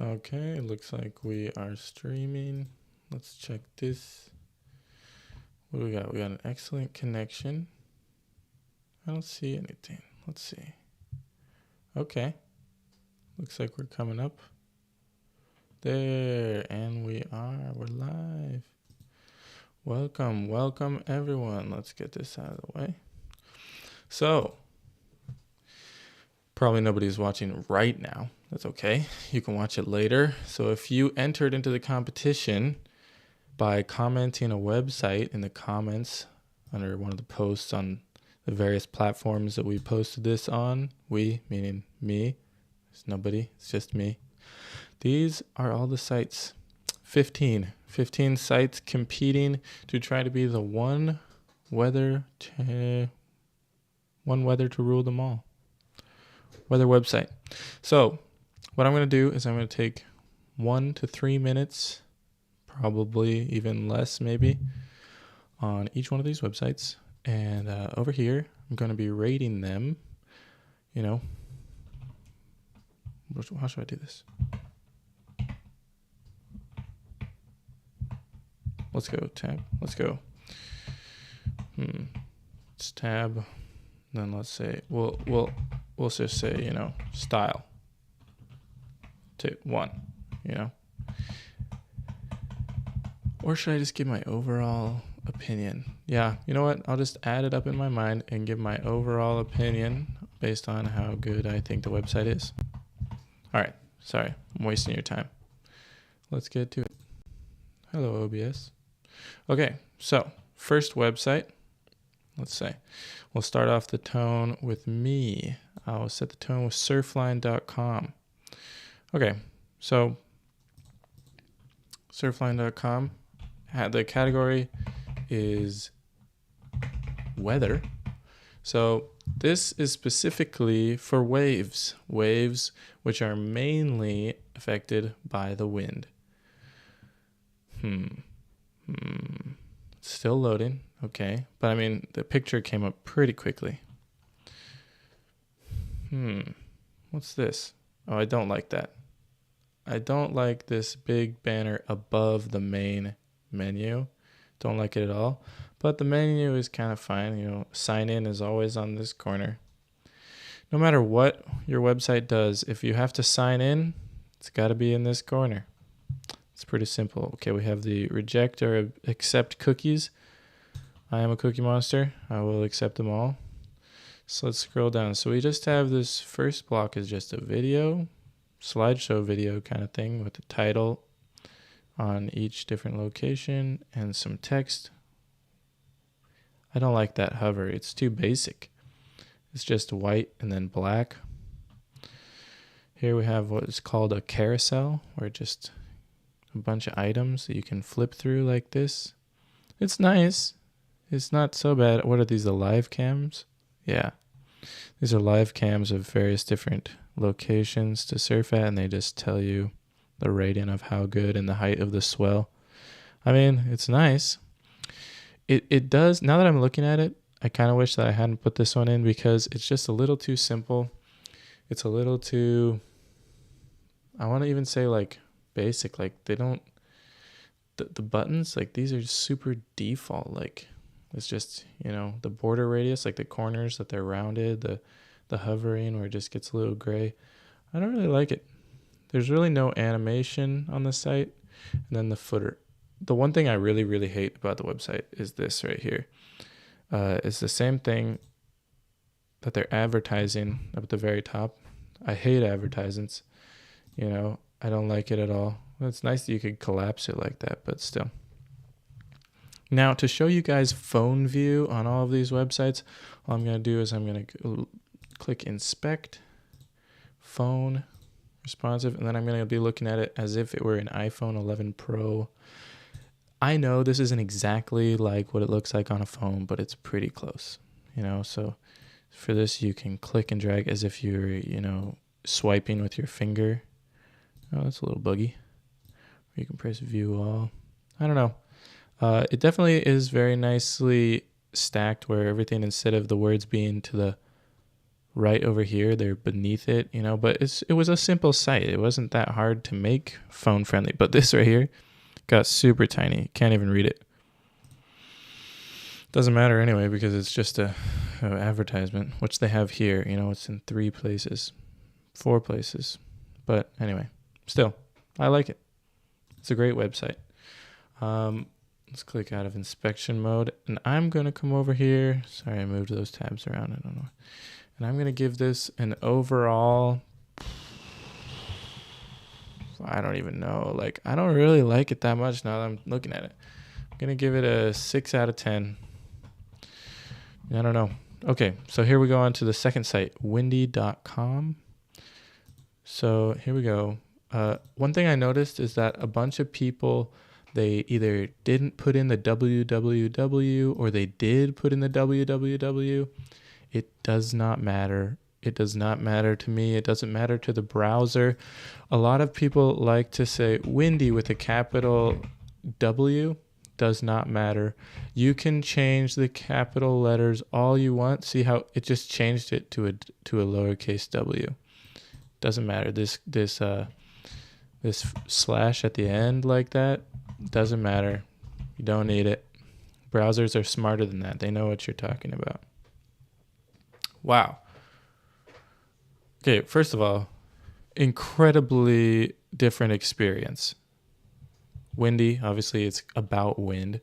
Okay, it looks like we are streaming. Let's check this. What do we got? We got an excellent connection. I don't see anything. Let's see. Okay. Looks like we're coming up. There, and we are. We're live. Welcome everyone. Let's get this out of the way. So, probably nobody's watching right now. That's okay. You can watch it later. So if you entered into the competition by commenting a website in the comments under one of the posts on the various platforms that we posted this on, we, meaning me, there's nobody, it's just me. These are all the sites. 15 sites competing to try to be the one weather to rule them all. Weather website. So what I'm going to do is I'm going to take 1 to 3 minutes, probably even less maybe, on each one of these websites. And over here, I'm going to be rating them. You know, how should I do this? Let's go tab. Let's go. It's tab. Then let's say we'll just say, you know, style. 1, you know. Or should I just give my overall opinion? Yeah, you know what? I'll just add it up in my mind and give my overall opinion based on how good I think the website is. All right. Sorry, I'm wasting your time. Let's get to it. Hello, OBS. Okay, so first website. Let's say we'll start off the tone with me. I'll set the tone with surfline.com. Okay, so surfline.com, the category is weather. So this is specifically for waves which are mainly affected by the wind. Still loading. Okay, but I mean the picture came up pretty quickly. What's this? Oh, I don't like that. I don't like this big banner above the main menu. Don't like it at all. But the menu is kind of fine. You know, sign in is always on this corner. No matter what your website does, if you have to sign in, it's got to be in this corner. It's pretty simple. Okay, we have the reject or accept cookies. I am a cookie monster. I will accept them all. So let's scroll down. So we just have this first block is just a video, slideshow video kind of thing with the title on each different location and some text. I don't like that hover. It's too basic. It's just white and then black. Here we have what is called a carousel, where just a bunch of items that you can flip through like this. It's nice. It's not so bad. What are these, the live cams? Yeah. These are live cams of various different locations to surf at, and they just tell you the rating of how good and the height of the swell. I mean, it's nice. It does, now that I'm looking at it, I kind of wish that I hadn't put this one in because it's just a little too simple. It's a little too, I want to even say like basic. Like they don't, the buttons, like these are just super default. Like it's just, you know, the border radius, like the corners that they're rounded, the hovering where it just gets a little gray. I don't really like it. There's really no animation on the site. And then the footer. The one thing I really, really hate about the website is this right here. It's the same thing that they're advertising up at the very top. I hate advertisements. You know, I don't like it at all. It's nice that you could collapse it like that, but still. Now, to show you guys phone view on all of these websites, all I'm going to do is I'm going to click inspect, phone, responsive, and then I'm going to be looking at it as if it were an iPhone 11 Pro. I know this isn't exactly like what it looks like on a phone, but it's pretty close, you know. So for this, you can click and drag as if you're, you know, swiping with your finger. Oh, that's a little buggy. You can press view all. I don't know. It definitely is very nicely stacked where everything, instead of the words being to the right over here. They're beneath it, but it was a simple site. It wasn't that hard to make phone friendly. But this right here got super tiny. Can't even read it. Doesn't matter anyway because it's just a advertisement, which they have here. It's in 3 places, 4 places. But anyway, still, I like it. It's a great website. Let's click out of inspection mode. And I'm going to come over here. Sorry, I moved those tabs around. I don't know. And I'm going to give this an overall... I don't even know. I don't really like it that much now that I'm looking at it. I'm going to give it a 6 out of 10. I don't know. Okay, so here we go on to the second site, windy.com. So here we go. One thing I noticed is that a bunch of people, they either didn't put in the www or they did put in the www. It does not matter. It does not matter to me. It doesn't matter to the browser. A lot of people like to say windy with a capital W. Does not matter. You can change the capital letters all you want. See how it just changed it to a lowercase w. Doesn't matter. This slash at the end like that doesn't matter. You don't need it. Browsers are smarter than that. They know what you're talking about. Wow. Okay, first of all, incredibly different experience. Windy, obviously it's about wind.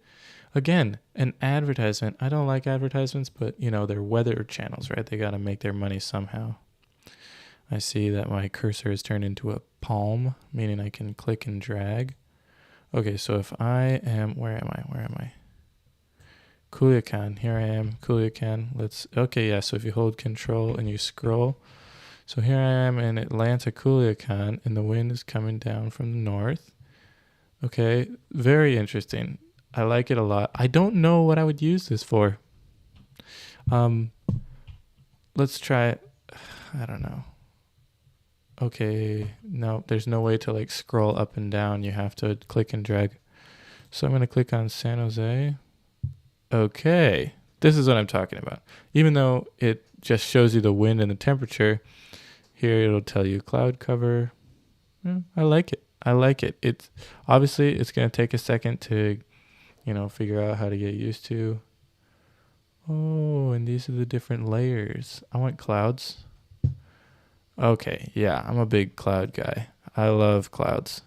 Again, an advertisement. I don't like advertisements, but they're weather channels, right? They got to make their money somehow. I see that my cursor has turned into a palm, meaning I can click and drag. Okay, so if I am, where am I? Culiacan, here I am, Culiacan. Okay, yeah, so if you hold control and you scroll. So here I am in Atlanta, Culiacan, and the wind is coming down from the north. Okay, very interesting. I like it a lot. I don't know what I would use this for. Let's try it. I don't know. Okay, no, there's no way to scroll up and down. You have to click and drag. So I'm going to click on San Jose. Okay, this is what I'm talking about. Even though it just shows you the wind and the temperature, here it'll tell you cloud cover. I like it. It's obviously it's going to take a second to, figure out how to get used to. Oh, and these are the different layers. I want clouds. Okay, yeah, I'm a big cloud guy. I love clouds.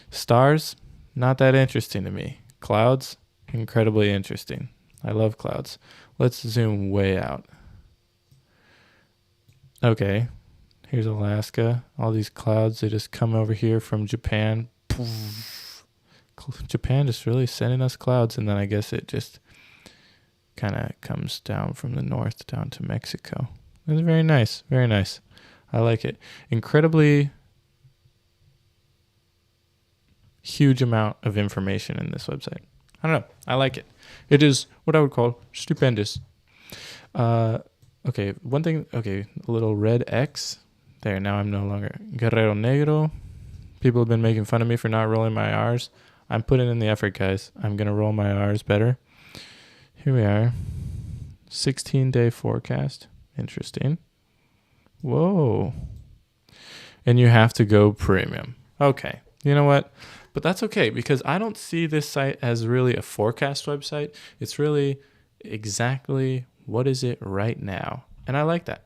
Stars, not that interesting to me. Clouds, incredibly interesting. I love clouds. Let's zoom way out. Okay. Here's Alaska. All these clouds, they just come over here from Japan. Japan just really sending us clouds, and then I guess it just kind of comes down from the north down to Mexico. It's very nice. Very nice. I like it. Incredibly huge amount of information in this website. I don't know. I like it. It is what I would call stupendous. Okay, one thing. Okay, a little red X. There, now I'm no longer Guerrero Negro. People have been making fun of me for not rolling my R's. I'm putting in the effort, guys. I'm going to roll my R's better. Here we are. 16-day forecast. Interesting. Whoa. And you have to go premium. Okay. You know what? But that's okay because I don't see this site as really a forecast website. It's really exactly what is it right now. And I like that.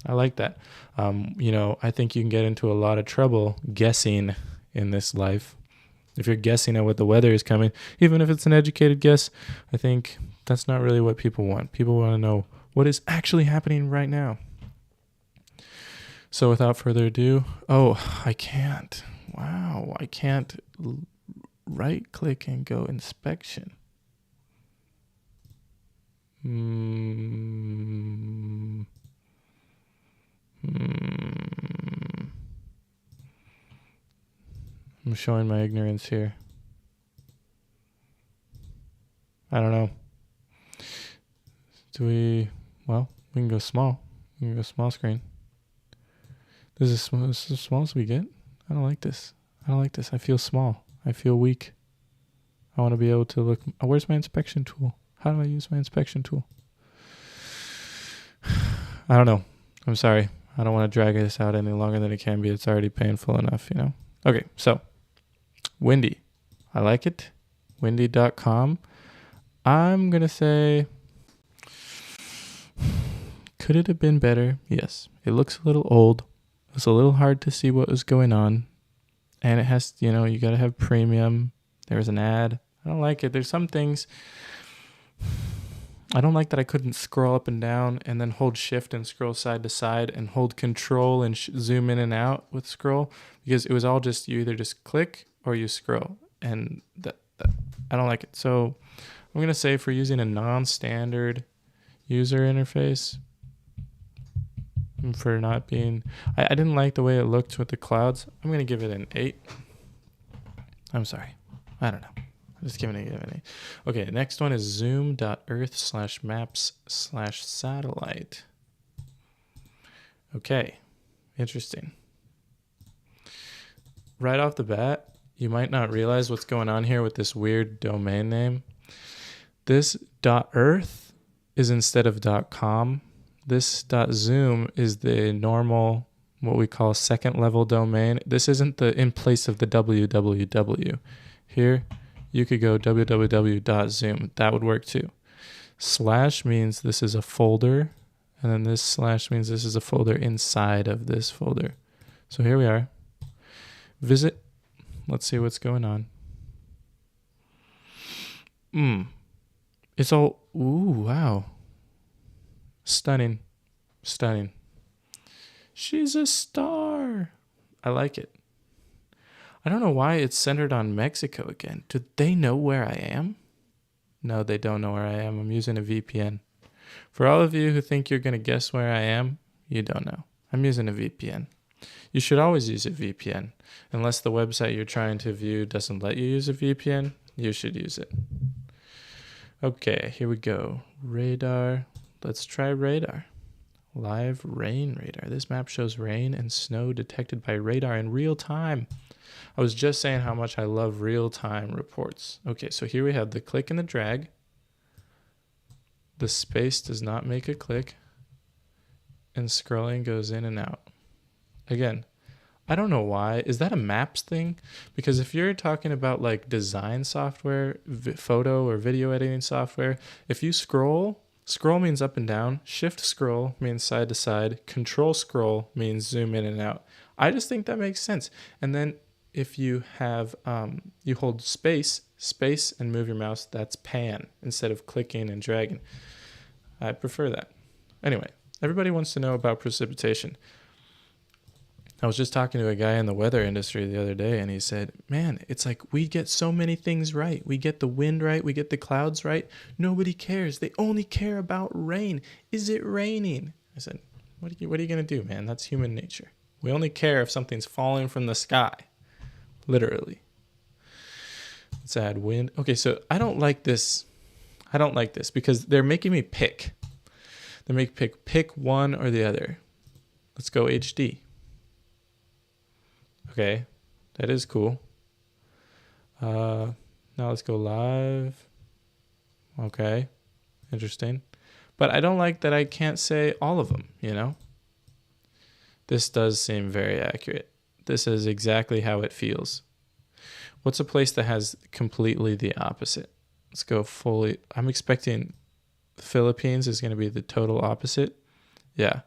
I think you can get into a lot of trouble guessing in this life. If you're guessing at what the weather is coming, even if it's an educated guess, I think that's not really what people want. People want to know what is actually happening right now. So without further ado, I can't. Wow, I can't right click and go inspection. I'm showing my ignorance here. I don't know. We can go small. We can go small screen. This is as small as we get. I don't like this. I feel small. I feel weak. I want to be able to look. Where's my inspection tool? How do I use my inspection tool? I don't know. I'm sorry. I don't want to drag this out any longer than it can be. It's already painful enough, you know. Okay, so Windy. I like it. Windy.com. I'm going to say, could it have been better? Yes. It looks a little old. It's a little hard to see what was going on. And it has, you know, you got to have premium. There was an ad. I don't like it. There's some things. I don't like that I couldn't scroll up and down and then hold shift and scroll side to side and hold control and zoom in and out with scroll, because it was all just, you either just click or you scroll, and that I don't like it. So I'm going to say, for using a non-standard user interface, for not being, I didn't like the way it looked with the clouds, I'm going to give it an 8. I'm sorry. I don't know. I'm just giving it an 8. Okay, next one is zoom.earth/maps/satellite. Okay, interesting. Right off the bat, you might not realize what's going on here with this weird domain name. This .earth is instead of .com. This .zoom is the normal, what we call second level domain. This isn't the in place of the www. Here, you could go www.zoom. That would work too. Slash means this is a folder, and then this slash means this is a folder inside of this folder. So here we are. Visit. Let's see what's going on. It's all, ooh, wow. Stunning. Stunning. She's a star. I like it. I don't know why it's centered on Mexico again. Do they know where I am? No, they don't know where I am. I'm using a VPN. For all of you who think you're going to guess where I am, you don't know. I'm using a VPN. You should always use a VPN. Unless the website you're trying to view doesn't let you use a VPN, you should use it. Okay, here we go. Radar. Let's try radar. Live rain radar. This map shows rain and snow detected by radar in real time. I was just saying how much I love real-time reports. Okay, so here we have the click and the drag. The space does not make a click. And scrolling goes in and out. Again, I don't know why. Is that a maps thing? Because if you're talking about like design software, photo or video editing software, if you scroll means up and down. Shift scroll means side to side. Control scroll means zoom in and out. I just think that makes sense. And then if you have, you hold space, and move your mouse, that's pan instead of clicking and dragging. I prefer that. Anyway, everybody wants to know about precipitation. I was just talking to a guy in the weather industry the other day, and he said, man, it's like we get so many things right. We get the wind right. We get the clouds right. Nobody cares. They only care about rain. Is it raining? I said, what are you going to do, man? That's human nature. We only care if something's falling from the sky. Literally. Let's add wind. Okay, so I don't like this. I don't like this because they're making me pick. They make pick one or the other. Let's go HD. Okay, that is cool. Now let's go live. Okay, interesting. But I don't like that I can't say all of them, you know? This does seem very accurate. This is exactly how it feels. What's a place that has completely the opposite? Let's go fully. I'm expecting the Philippines is going to be the total opposite. Yeah,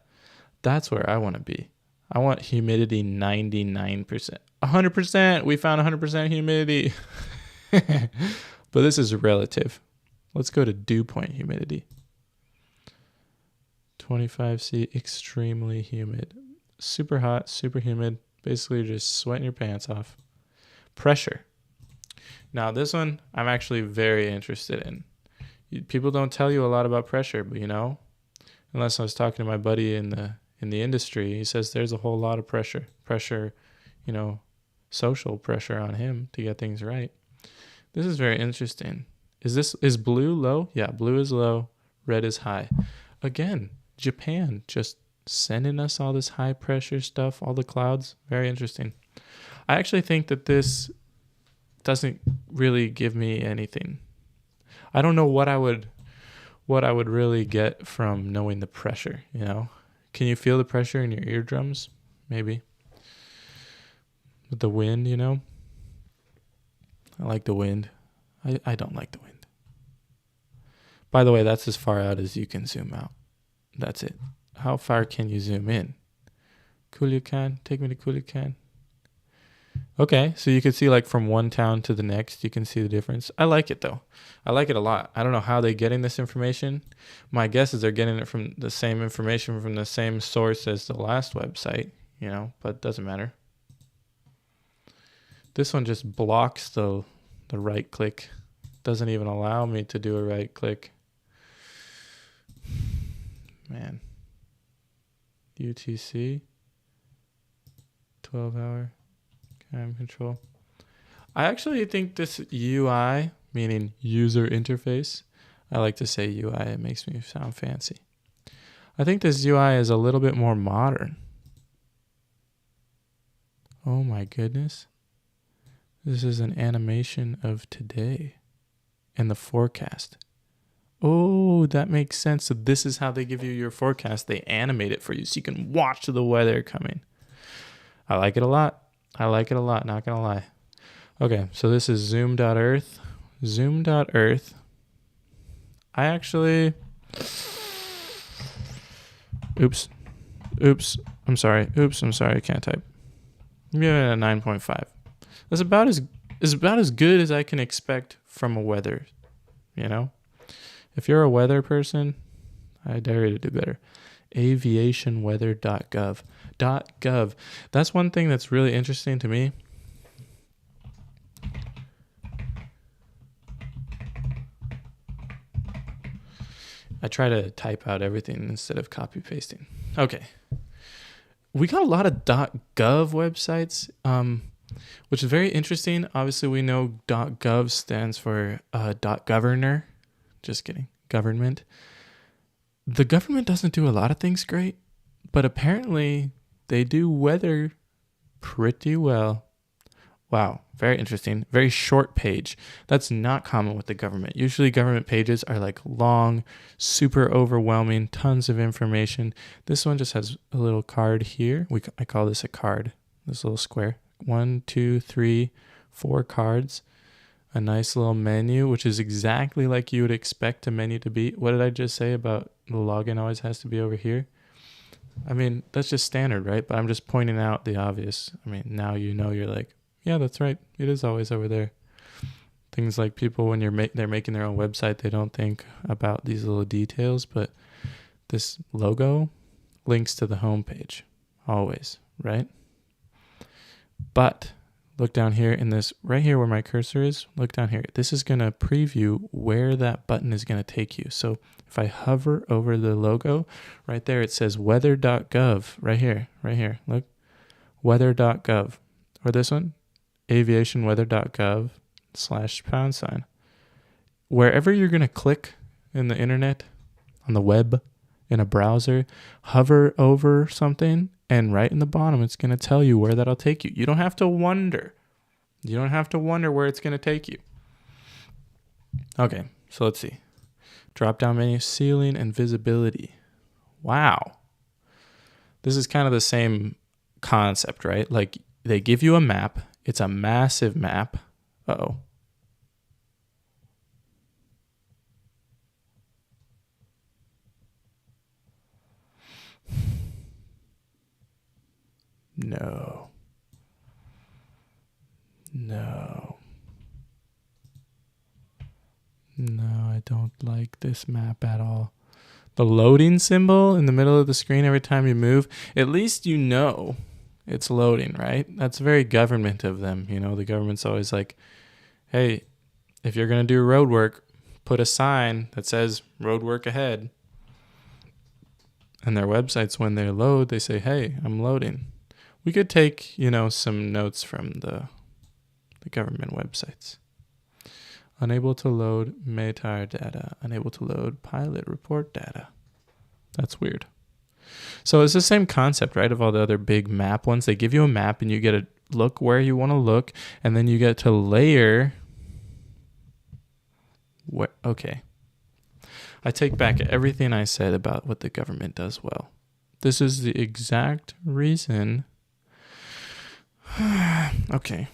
that's where I want to be. I want humidity 99%. 100%. We found 100% humidity. But this is relative. Let's go to dew point humidity. 25°C, extremely humid. Super hot, super humid. Basically, you're just sweating your pants off. Pressure. Now, this one I'm actually very interested in. People don't tell you a lot about pressure, but you know, unless I was talking to my buddy in the industry, he says there's a whole lot of pressure, you know, social pressure on him to get things right. This is very interesting. Is blue low? Yeah, blue is low, red is high. Again, Japan just sending us all this high pressure stuff, all the clouds. Very interesting. I actually think that this doesn't really give me anything. I don't know what I would really get from knowing the pressure, you know? Can you feel the pressure in your eardrums? Maybe. With the wind, you know? I like the wind. I don't like the wind. By the way, that's as far out as you can zoom out. That's it. How far can you zoom in? Culiacan, take me to Culiacan. Okay, so you can see like from one town to the next, you can see the difference. I like it though. I like it a lot. I don't know how they're getting this information. My guess is they're getting it from the same information from the same source as the last website, you know, but it doesn't matter. This one just blocks the right click. Doesn't even allow me to do a right click. Man. UTC. 12-hour time control. I actually think this UI, meaning user interface, I like to say UI, it makes me sound fancy. I think this UI is a little bit more modern. Oh my goodness. This is an animation of today and the forecast. Oh, that makes sense. So this is how they give you your forecast. They animate it for you so you can watch the weather coming. I like it a lot. I like it a lot, not gonna lie. Okay, so this is zoom.earth. Zoom.earth. I actually... Oops, I'm sorry, I can't type. Yeah, 9.5. That's about as good as I can expect from a weather, you know? If you're a weather person, I dare you to do better. Aviationweather.gov. .gov. That's one thing that's really interesting to me. I try to type out everything instead of copy pasting. Okay. We got a lot of .gov websites, which is very interesting. Obviously, we know .gov stands for .governor. Just kidding. Government. The government doesn't do a lot of things great, but apparently they do weather pretty well. Wow, very interesting. Very short page. That's not common with the government. Usually government pages are like long, super overwhelming, tons of information. This one just has a little card here. I call this a card, this little square. 1, 2, 3, 4 cards. A nice little menu, which is exactly like you would expect a menu to be. What did I just say about the login always has to be over here? I mean, that's just standard, right? But I'm just pointing out the obvious. I mean, now you know, you're like, yeah, that's right. It is always over there. Things like people, when they're making their own website, they don't think about these little details, but this logo links to the homepage always, right? But look down here in this, right here where my cursor is, look down here. This is going to preview where that button is going to take you. So if I hover over the logo, right there, it says weather.gov, right here, look, weather.gov. Or this one, aviationweather.gov/#. Wherever you're going to click in the internet, on the web, in a browser, hover over something, and right in the bottom, it's going to tell you where that'll take you. You don't have to wonder. You don't have to wonder where it's going to take you. Okay, so let's see. Drop-down menu, ceiling, and visibility. Wow. This is kind of the same concept, right? Like, they give you a map. It's a massive map. Uh-oh. No, I don't like this map at all. The loading symbol in the middle of the screen every time you move, at least you know it's loading, right? That's very government of them. You know, the government's always like, hey, if you're going to do road work, put a sign that says road work ahead. And their websites, when they load, they say, hey, I'm loading. We could take, you know, some notes from the government websites. Unable to load METAR data. Unable to load pilot report data. That's weird. So it's the same concept, right, of all the other big map ones. They give you a map and you get to look where you want to look, and then you get to layer. Okay. I take back everything I said about what the government does well. This is the exact reason. Okay.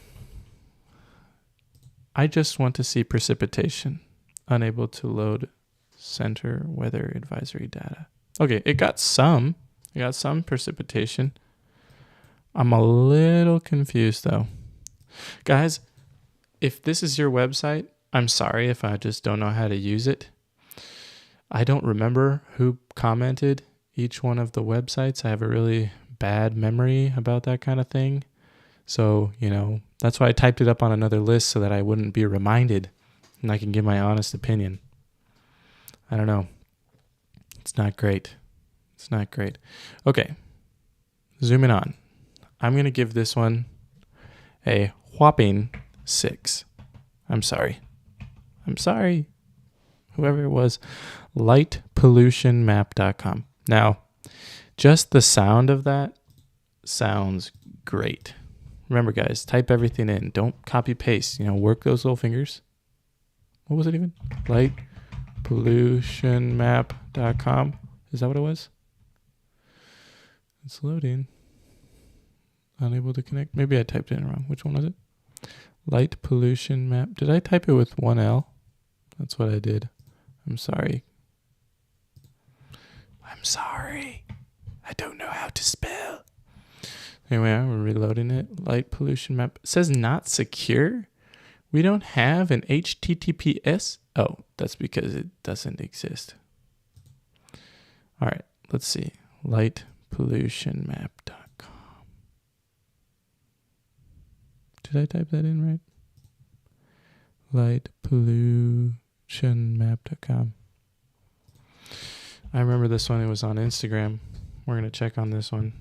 I just want to see precipitation. Unable to load center weather advisory data. Okay, it got some precipitation. I'm a little confused though. Guys, if this is your website, I'm sorry if I just don't know how to use it. I don't remember who commented each one of the websites. I have a really bad memory about that kind of thing. So, that's why I typed it up on another list so that I wouldn't be reminded and I can give my honest opinion. I don't know. It's not great. Okay. Zooming on. I'm going to give this one a whopping 6. I'm sorry. Whoever it was, lightpollutionmap.com. Now, just the sound of that sounds great. Remember, guys, type everything in. Don't copy paste. Work those little fingers. What was it even? Lightpollutionmap.com. Is that what it was? It's loading. Unable to connect. Maybe I typed it in wrong. Which one was it? Light pollution map. Did I type it with one L? That's what I did. I'm sorry. I don't know how to spell. Anyway, I'm reloading it. Light pollution map. It says not secure. We don't have an HTTPS. Oh, that's because it doesn't exist. All right, let's see. Lightpollutionmap.com. Did I type that in right? Lightpollutionmap.com. I remember this one. It was on Instagram. We're going to check on this one.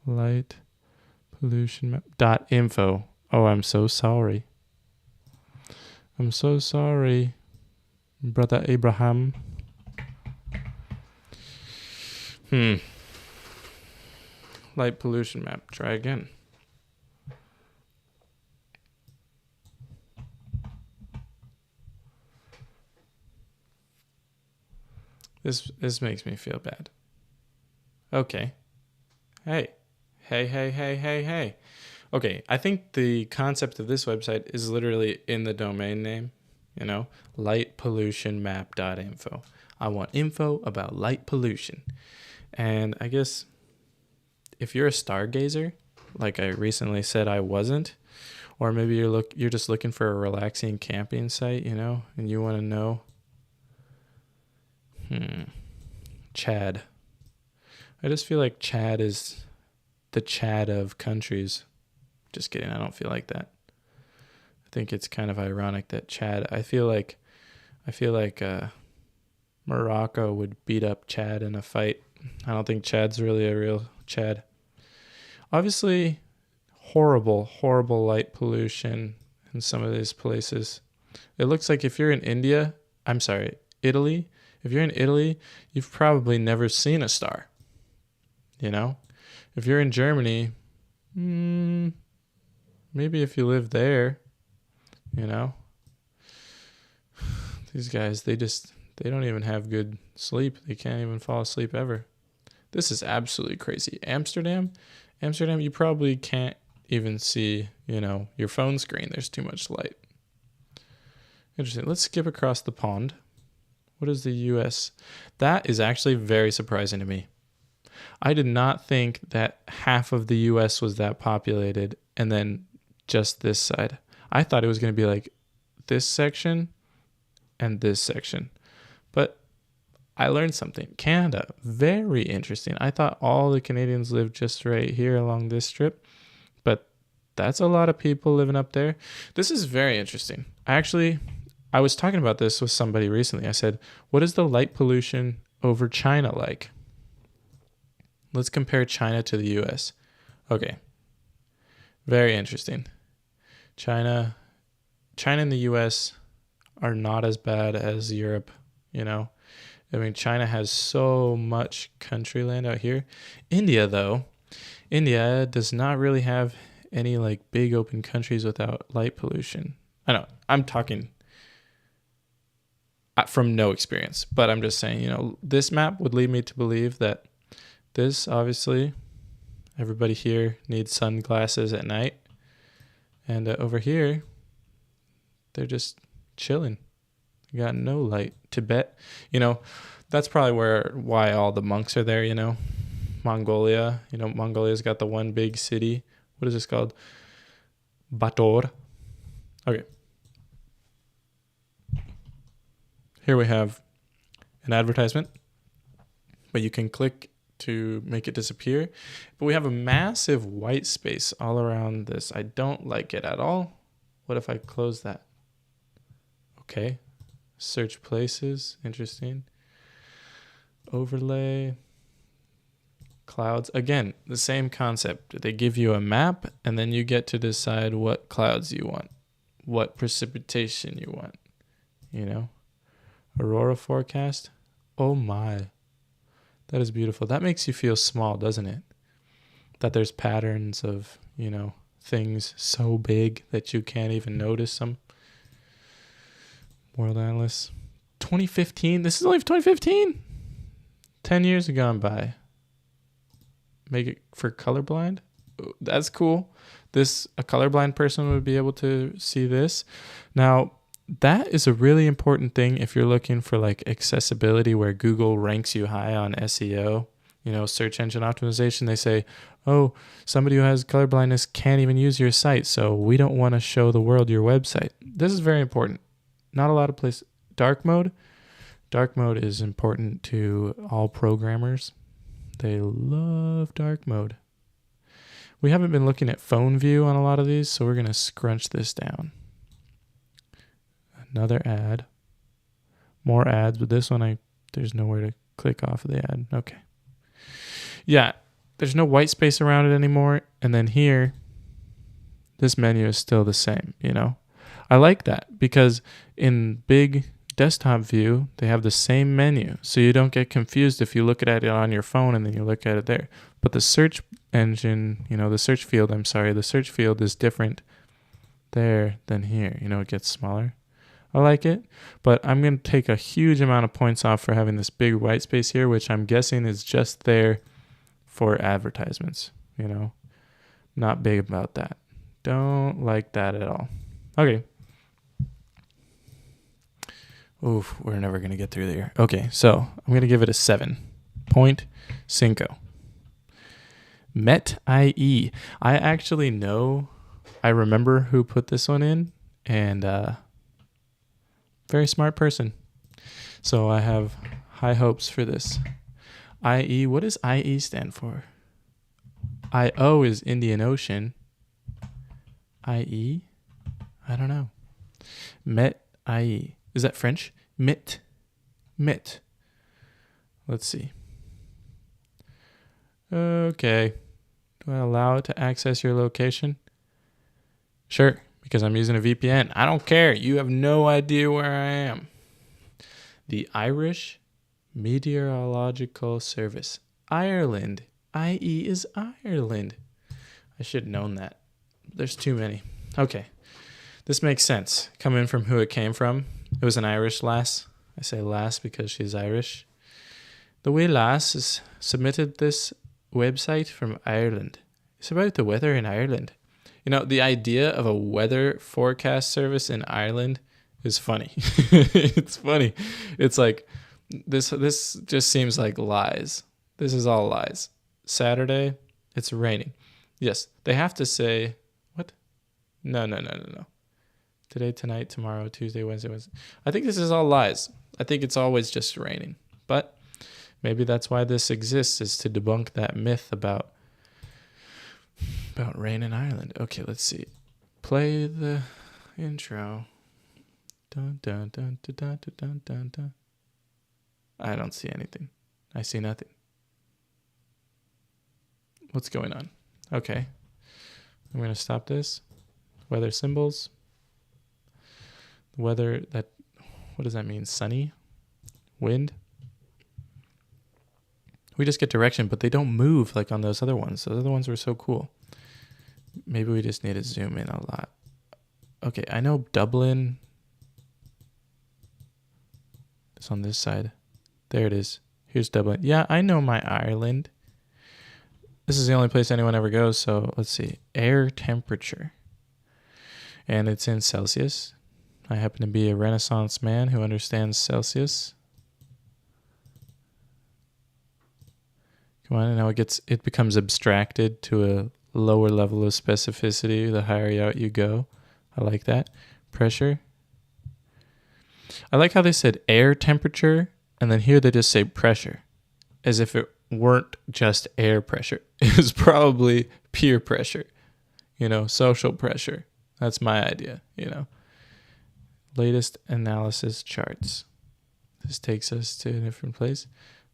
Light pollution map.info. Oh, I'm so sorry. Brother Abraham. Light pollution map. Try again. This makes me feel bad. Okay. Hey. Okay, I think the concept of this website is literally in the domain name, lightpollutionmap.info. I want info about light pollution. And I guess if you're a stargazer, like I recently said I wasn't, or maybe you're just looking for a relaxing camping site, and you want to know Chad. I just feel like Chad is the Chad of countries. Just kidding. I don't feel like that. I think it's kind of ironic that Chad. I feel like Morocco would beat up Chad in a fight. I don't think Chad's really a real Chad. Obviously, horrible light pollution in some of these places. It looks like if you're in Italy. If you're in Italy, you've probably never seen a star. If you're in Germany, maybe if you live there, these guys, they don't even have good sleep. They can't even fall asleep ever. This is absolutely crazy. Amsterdam, you probably can't even see, your phone screen. There's too much light. Interesting. Let's skip across the pond. What is the U.S.? That is actually very surprising to me. I did not think that half of the U.S. was that populated and then just this side. I thought it was going to be like this section and this section. But I learned something. Canada, very interesting. I thought all the Canadians lived just right here along this strip, but that's a lot of people living up there. This is very interesting. I was talking about this with somebody recently. I said, what is the light pollution over China like? Let's compare China to the U.S. Okay. Very interesting. China and the U.S. are not as bad as Europe, China has so much country land out here. India, though, India does not really have any like big open countries without light pollution. I know I'm talking from no experience, but I'm just saying, this map would lead me to believe that this, obviously, everybody here needs sunglasses at night. And over here, they're just chilling. You got no light. Tibet, that's probably why all the monks are there, Mongolia, Mongolia's got the one big city. What is this called? Bator. Okay. Here we have an advertisement, but you can click to make it disappear. But we have a massive white space all around this. I don't like it at all. What if I close that? Okay. Search places. Interesting. Overlay. Clouds. Again, the same concept. They give you a map, and then you get to decide what clouds you want, what precipitation you want, Aurora forecast. Oh my. That is beautiful. That makes you feel small, doesn't it? That there's patterns of, things so big that you can't even notice them. World Atlas. 2015? This is only 2015? 10 years have gone by. Make it for colorblind? That's cool. A colorblind person would be able to see this. Now, that is a really important thing if you're looking for like accessibility where Google ranks you high on SEO, search engine optimization. They say, oh, somebody who has colorblindness can't even use your site, so we don't want to show the world your website. This is very important. Not a lot of places. Dark mode. Dark mode is important to all programmers. They love dark mode. We haven't been looking at phone view on a lot of these, so we're going to scrunch this down. Another ad. More ads, but this one there's nowhere to click off of the ad. Okay. Yeah, there's no white space around it anymore. And then here, this menu is still the same, I like that because in big desktop view, they have the same menu. So you don't get confused if you look at it on your phone and then you look at it there. But the search engine, the search field is different there than here. It gets smaller. I like it, but I'm going to take a huge amount of points off for having this big white space here, which I'm guessing is just there for advertisements, Not big about that. Don't like that at all. Okay. Oof, we're never going to get through there. Okay, so I'm going to give it a 7.5. Met IE. I actually I remember who put this one in, and very smart person. So I have high hopes for this. IE, what does IE stand for? IO is Indian Ocean. IE? I don't know. Met IE. Is that French? Mit. Let's see. Okay. Do I allow it to access your location? Sure, because I'm using a VPN. I don't care. You have no idea where I am. The Irish Meteorological Service. Ireland. IE is Ireland. I should have known that. There's too many. Okay. This makes sense. Coming from who it came from. It was an Irish lass. I say lass because she's Irish. The wee lass has submitted this website from Ireland. It's about the weather in Ireland. The idea of a weather forecast service in Ireland is funny. It's funny. It's like, this just seems like lies. This is all lies. Saturday, it's raining. Yes, they have to say, what? No. Today, tonight, tomorrow, Tuesday, Wednesday. I think this is all lies. I think it's always just raining. But maybe that's why this exists, is to debunk that myth about rain in Ireland. Okay, let's see. Play the intro. Dun, dun, dun, dun, dun, dun, dun, dun. I don't see anything. I see nothing. What's going on? Okay. I'm going to stop this. Weather symbols. Weather, what does that mean? Sunny? Wind? We just get direction, but they don't move like on those other ones. Those other ones were so cool. Maybe we just need to zoom in a lot. Okay, I know Dublin. It's on this side. There it is. Here's Dublin. Yeah, I know my Ireland. This is the only place anyone ever goes, so let's see. Air temperature. And it's in Celsius. I happen to be a Renaissance man who understands Celsius. Come on, now it becomes abstracted to a lower level of specificity the higher out you go. I like that. Pressure. I like how they said air temperature, and then here they just say pressure, as if it weren't just air pressure. It was probably peer pressure, social pressure. That's my idea, Latest analysis charts. This takes us to a different place.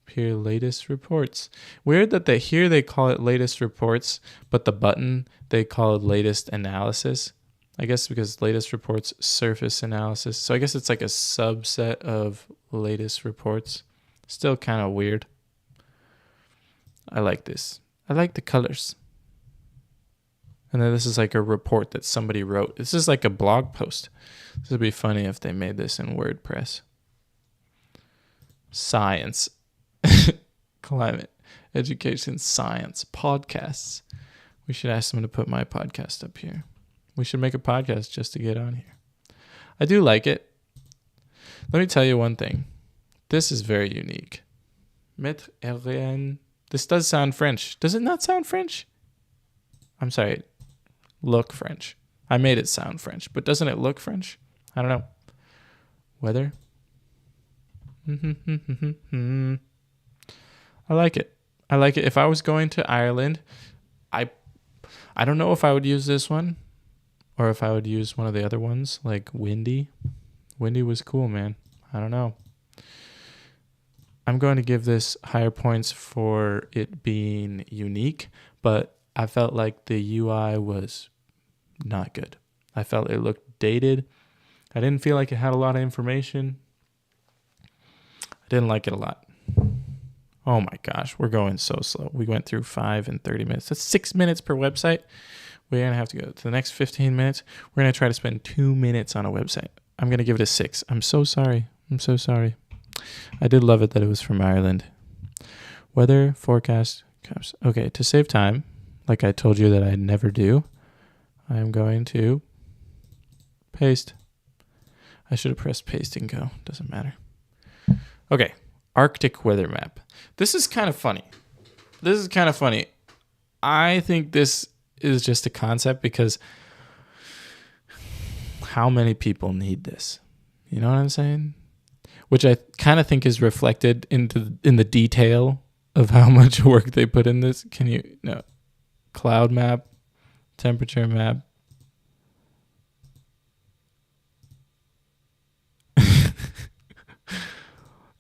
Peer latest reports. Weird that they call it latest reports, but the button they call it latest analysis. I guess because latest reports surface analysis. So I guess it's like a subset of latest reports. Still kind of weird. I like this. I like the colors. And then this is like a report that somebody wrote. This is like a blog post. This would be funny if they made this in WordPress. Science. Climate. Education. Science. Podcasts. We should ask them to put my podcast up here. We should make a podcast just to get on here. I do like it. Let me tell you one thing. This is very unique. Mettre rien. This does sound French. Does it not sound French? I'm sorry. Look French. I made it sound French, but doesn't it look French? I don't know. Weather. I like it. I like it. If I was going to Ireland, I don't know if I would use this one or if I would use one of the other ones like Windy. Windy was cool, man. I don't know. I'm going to give this higher points for it being unique, but I felt like the UI was not good. I felt it looked dated. I didn't feel like it had a lot of information. I didn't like it a lot. Oh my gosh, we're going so slow. We went through 5 and 30 minutes. That's 6 minutes per website. We're going to have to go to the next 15 minutes. We're going to try to spend 2 minutes on a website. I'm going to give it a 6. I'm so sorry. I did love it that it was from Ireland. Weather, forecast, caps. Okay, to save time, like I told you that I never do, I'm going to paste. I should have pressed paste and go. Doesn't matter. Okay, Arctic weather map. This is kind of funny. I think this is just a concept because how many people need this? You know what I'm saying? Which I kind of think is reflected in the detail of how much work they put in this. Cloud map, temperature map.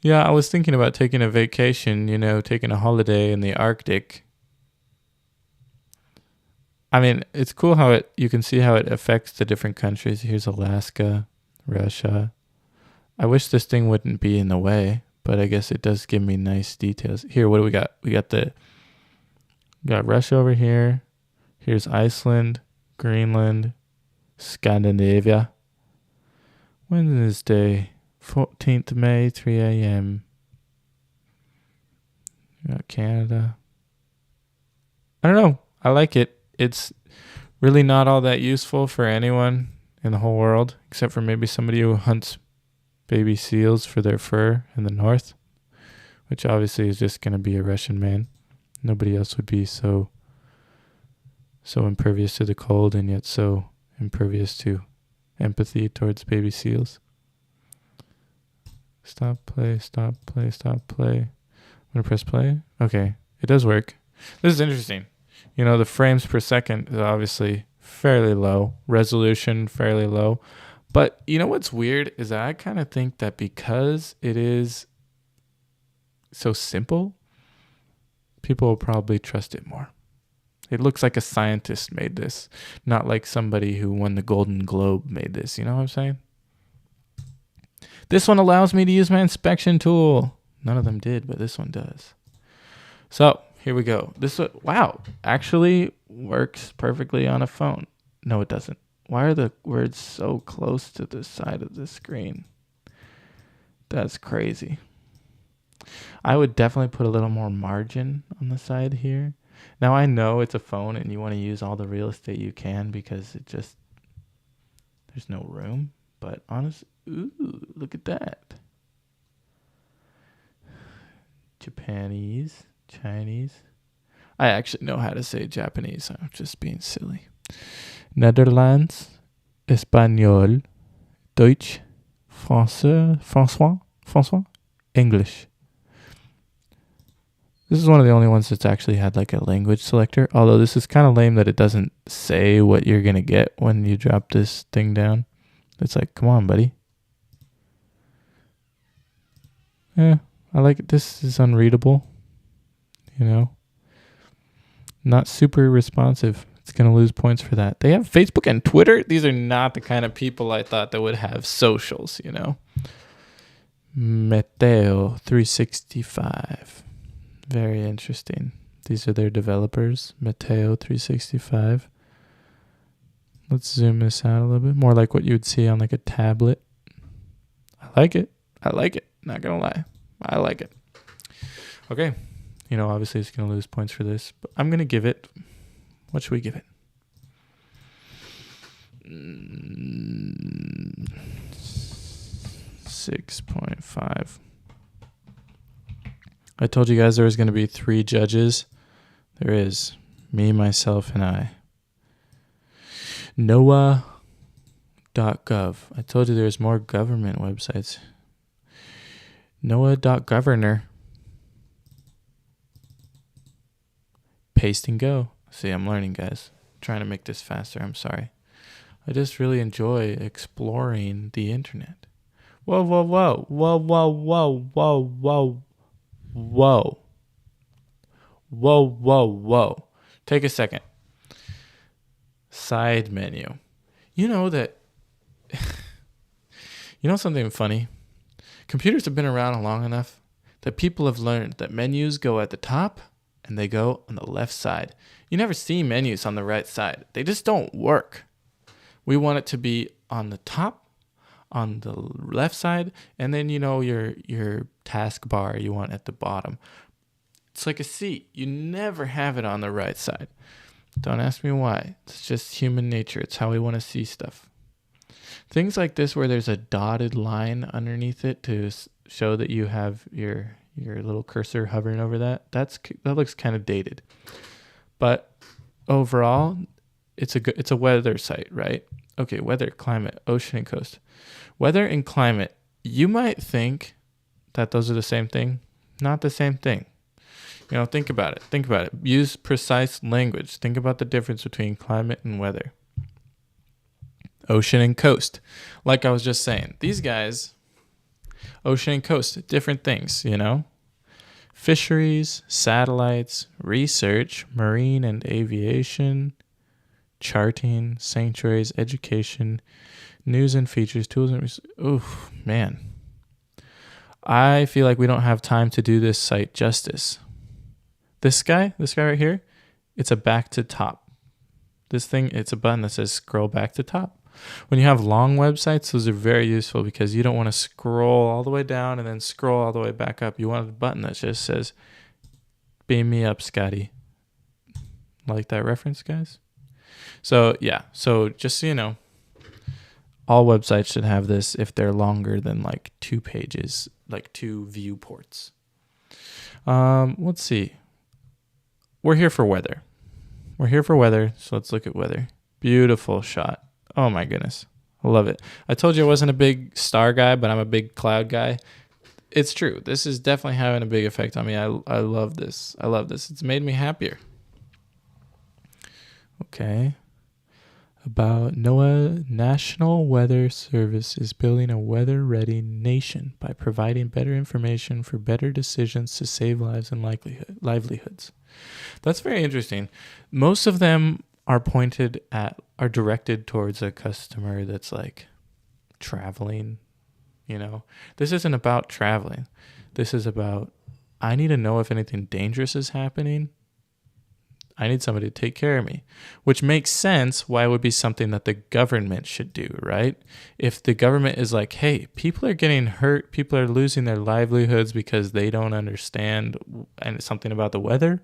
Yeah, I was thinking about taking a vacation, taking a holiday in the Arctic. I mean, it's cool how you can see how it affects the different countries. Here's Alaska, Russia. I wish this thing wouldn't be in the way, but I guess it does give me nice details. Here, what do we got? We got Russia over here. Here's Iceland, Greenland, Scandinavia. Wednesday, 14th May, 3 a.m. We got Canada. I don't know. I like it. It's really not all that useful for anyone in the whole world, except for maybe somebody who hunts baby seals for their fur in the north, which obviously is just going to be a Russian man. Nobody else would be so impervious to the cold and yet so impervious to empathy towards baby seals. Stop, play. I'm going to press play. Okay, it does work. This is interesting. The frames per second is obviously fairly low. Resolution, fairly low. But what's weird is that I kind of think that because it is so simple, people will probably trust it more. It looks like a scientist made this, not like somebody who won the Golden Globe made this. You know what I'm saying? This one allows me to use my inspection tool. None of them did, but this one does. So here we go. Wow, actually works perfectly on a phone. No, it doesn't. Why are the words so close to the side of the screen? That's crazy. I would definitely put a little more margin on the side here. Now I know it's a phone and you want to use all the real estate you can because there's no room. But honestly, ooh, look at that. Japanese, Chinese. I actually know how to say Japanese. I'm just being silly. Netherlands, Espanol, Deutsch, François, English. This is one of the only ones that's actually had like a language selector. Although this is kind of lame that it doesn't say what you're going to get when you drop this thing down. It's like, come on, buddy. Yeah, I like it. This is unreadable. Not super responsive. It's going to lose points for that. They have Facebook and Twitter. These are not the kind of people I thought that would have socials, Meteo 365. Very interesting. These are their developers, Meteo 365. Let's zoom this out a little bit. More like what you would see on like a tablet. I like it. Not going to lie. I like it. Okay. Obviously it's going to lose points for this, but I'm going to give it, what should we give it? 6.5. I told you guys there was going to be 3 judges. There is me, myself, and I. NOAA.gov. I told you there's more government websites. NOAA.governor. Paste and go. See, I'm learning, guys. I'm trying to make this faster. I'm sorry. I just really enjoy exploring the internet. Whoa, whoa, whoa. Whoa, whoa, whoa, whoa, whoa. Whoa. Whoa, whoa, whoa. Take a second. Side menu. You know something funny? Computers have been around long enough that people have learned that menus go at the top and they go on the left side. You never see menus on the right side. They just don't work. We want it to be on the top, on the left side, and then your task bar you want at the bottom. It's like a seat. You never have it on the right side. Don't ask me why. It's just human nature. It's how we want to see stuff. Things like this where there's a dotted line underneath it to show that you have your little cursor hovering over that looks kind of dated. But overall, it's a weather site, right? Okay, weather, climate, ocean and coast. Weather and climate, you might think that those are the same thing. Not the same thing. Think about it. Use precise language. Think about the difference between climate and weather. Ocean and coast. Like I was just saying, these guys, ocean and coast, different things, Fisheries, satellites, research, marine and aviation, charting, sanctuaries, education, news and features, tools and research. Oh, man. I feel like we don't have time to do this site justice. This guy right here, it's a back to top. This thing, it's a button that says scroll back to top. When you have long websites, those are very useful because you don't want to scroll all the way down and then scroll all the way back up. You want a button that just says, beam me up, Scotty. Like that reference, guys? So, yeah. So, just so you know, all websites should have this if they're longer than like 2 pages, like 2 viewports. Let's see. We're here for weather. So let's look at weather. Beautiful shot. Oh my goodness. I love it. I told you I wasn't a big star guy, but I'm a big cloud guy. It's true. This is definitely having a big effect on me. I love this. It's made me happier. Okay. About NOAA, National Weather Service is building a weather-ready nation by providing better information for better decisions to save lives and livelihoods. That's very interesting. Most of them are directed towards a customer that's like traveling. This isn't about traveling. This is about I need to know if anything dangerous is happening. I need somebody to take care of me, which makes sense why it would be something that the government should do, right? If the government is like, hey, people are getting hurt, people are losing their livelihoods because they don't understand and something about the weather,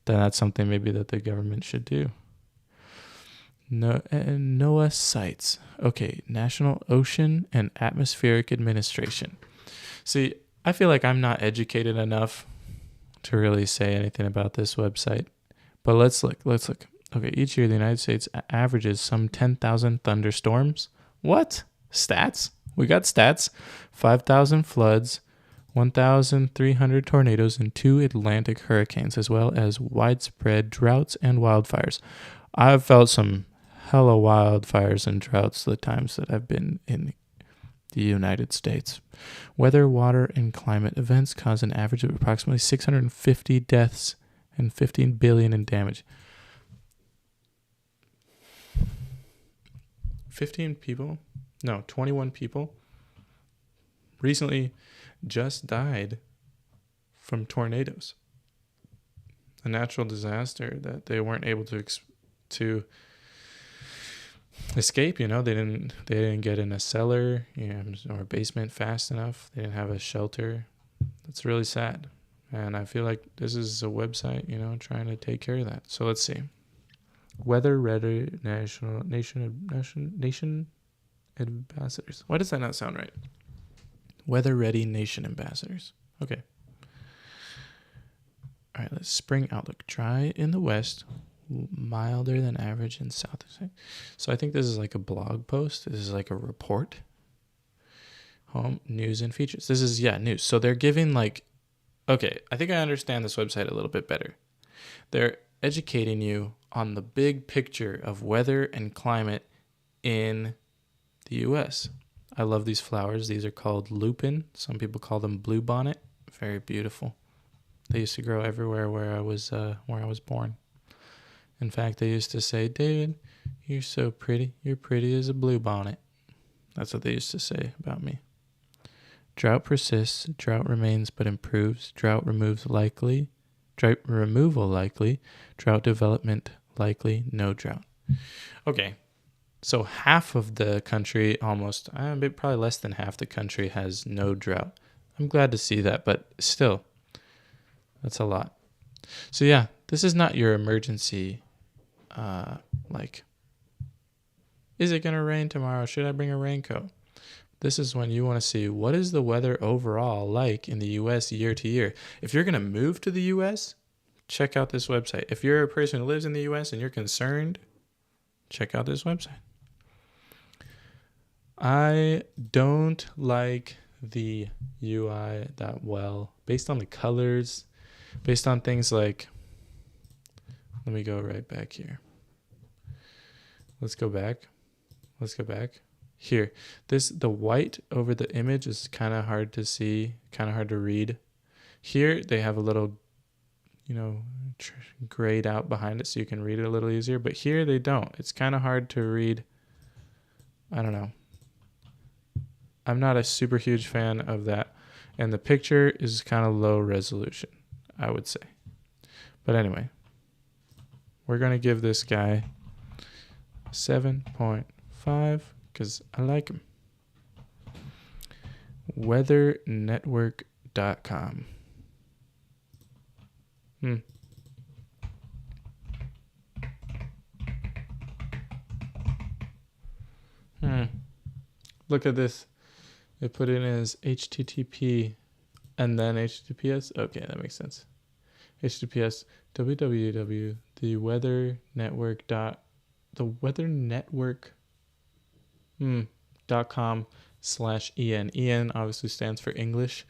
then that's something maybe that the government should do. No, NOAA sites. Okay, National Ocean and Atmospheric Administration. See, I feel like I'm not educated enough to really say anything about this website. But let's look. Okay, each year the United States averages some 10,000 thunderstorms. What? Stats? We got stats. 5,000 floods, 1,300 tornadoes, and 2 Atlantic hurricanes, as well as widespread droughts and wildfires. I've felt some hella wildfires and droughts the times that I've been in the United States. Weather, water, and climate events cause an average of approximately 650 deaths and 15 billion in damage. 21 people recently just died from tornadoes. A natural disaster that they weren't able to escape. They didn't get in a cellar, or a basement fast enough. They didn't have a shelter. That's really sad, and I feel like this is a website trying to take care of that. So let's see. Weather Ready Nation Ambassadors. Why does that not sound right? Weather Ready Nation Ambassadors. Okay. All right, let's spring outlook. Dry in the west, milder than average in south. So I think this is like a blog post. This is like a report. Home news and features. This is news. So they're giving okay, I think I understand this website a little bit better. They're educating you on the big picture of weather and climate in the US. I love these flowers. These are called lupin. Some people call them bluebonnet. Very beautiful. They used to grow everywhere where I was born. In fact, they used to say, David, you're so pretty. You're pretty as a bluebonnet. That's what they used to say about me. Drought persists. Drought remains but improves. Drought removal likely. Drought development likely. No drought. Okay. So half of the country, probably less than half the country has no drought. I'm glad to see that, but still, that's a lot. So this is not your emergency, is it going to rain tomorrow? Should I bring a raincoat? This is when you want to see what is the weather overall like in the U.S. year to year. If you're going to move to the U.S., check out this website. If you're a person who lives in the U.S. and you're concerned, check out this website. I don't like the UI that well, based on the colors, based on things like, let me go right back here. Let's go back. Here, the white over the image is kind of hard to see, kind of hard to read. Here, they have a little, grayed out behind it so you can read it a little easier. But here, they don't. It's kind of hard to read. I don't know. I'm not a super huge fan of that. And the picture is kind of low resolution, I would say. But anyway, we're going to give this guy 7.5 because I like him. Weathernetwork.com. Look at this. They put it in as HTTP and then HTTPS. Okay, that makes sense. HTTPS weathernetwork.com/en. En obviously stands for English,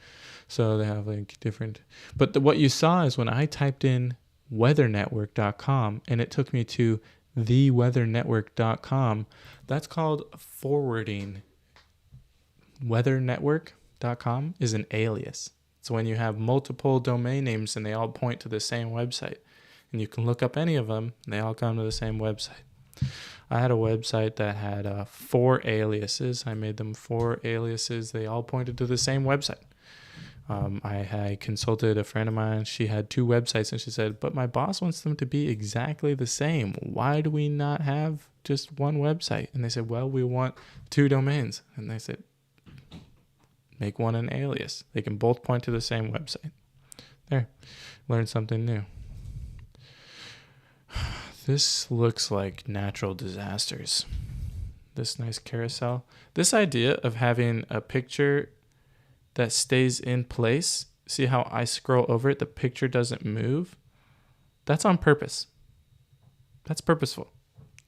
so they have different. But what you saw is when I typed in weathernetwork.com and it took me to theweathernetwork.com. That's called forwarding. Weathernetwork.com is an alias. It's when you have multiple domain names and they all point to the same website. And you can look up any of them and they all come to the same website. I had a website that had 4 aliases. I made them 4 aliases. They all pointed to the same website. I consulted a friend of mine. She had 2 websites and she said, but my boss wants them to be exactly the same. Why do we not have just one website? And they said, well, we want 2 domains. And they said, make one an alias. They can both point to the same website. There, learn something new. This looks like natural disasters. This nice carousel. This idea of having a picture that stays in place. See how I scroll over it, the picture doesn't move? That's on purpose. That's purposeful.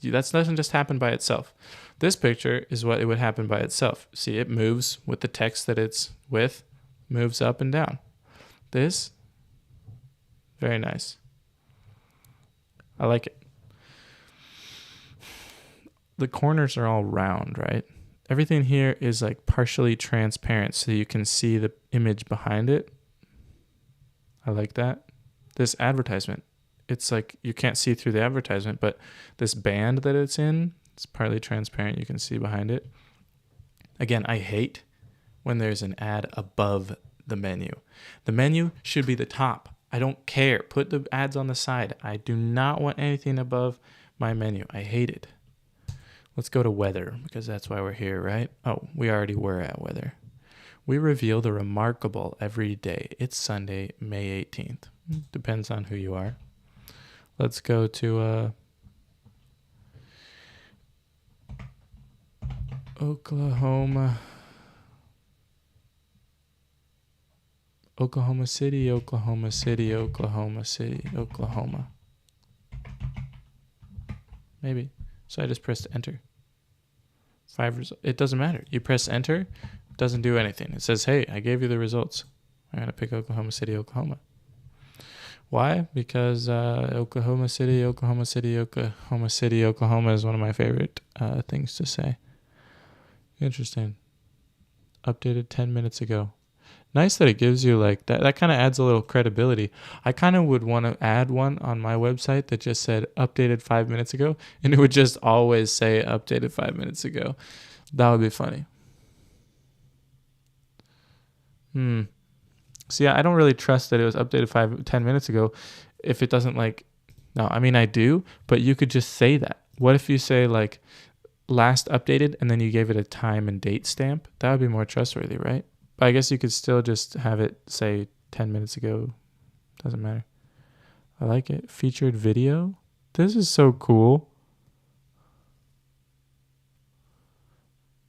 That doesn't just happen by itself. This picture is what it would happen by itself. See, it moves with the text that it's with, moves up and down. This, very nice. I like it. The corners are all round, right? Everything here is like partially transparent so you can see the image behind it. I like that. This advertisement, it's like you can't see through the advertisement, but this band that it's in, it's partly transparent. You can see behind it. Again, I hate when there's an ad above the menu. The menu should be the top. I don't care. Put the ads on the side. I do not want anything above my menu. I hate it. Let's go to weather because that's why we're here, right? Oh, we already were at weather. We reveal the remarkable every day. It's Sunday, May 18th. Depends on who you are. Let's go to Oklahoma. Oklahoma City, Oklahoma City, Oklahoma City, Oklahoma. Maybe. So I just pressed enter. 5 results. It doesn't matter. You press enter, it doesn't do anything. It says, hey, I gave you the results. I'm going to pick Oklahoma City, Oklahoma. Why? Because Oklahoma City, Oklahoma City, Oklahoma City, Oklahoma is one of my favorite things to say. Interesting. Updated 10 minutes ago. Nice that it gives you like that. That kind of adds a little credibility. I kind of would want to add one on my website that just said updated 5 minutes ago, and it would just always say updated 5 minutes ago. That would be funny. See, I don't really trust that it was updated 10 minutes ago if it doesn't like, no, I mean, I do, but you could just say that. What if you say like last updated and then you gave it a time and date stamp? That would be more trustworthy, right? But I guess you could still just have it say 10 minutes ago. Doesn't matter. I like it. Featured video. This is so cool.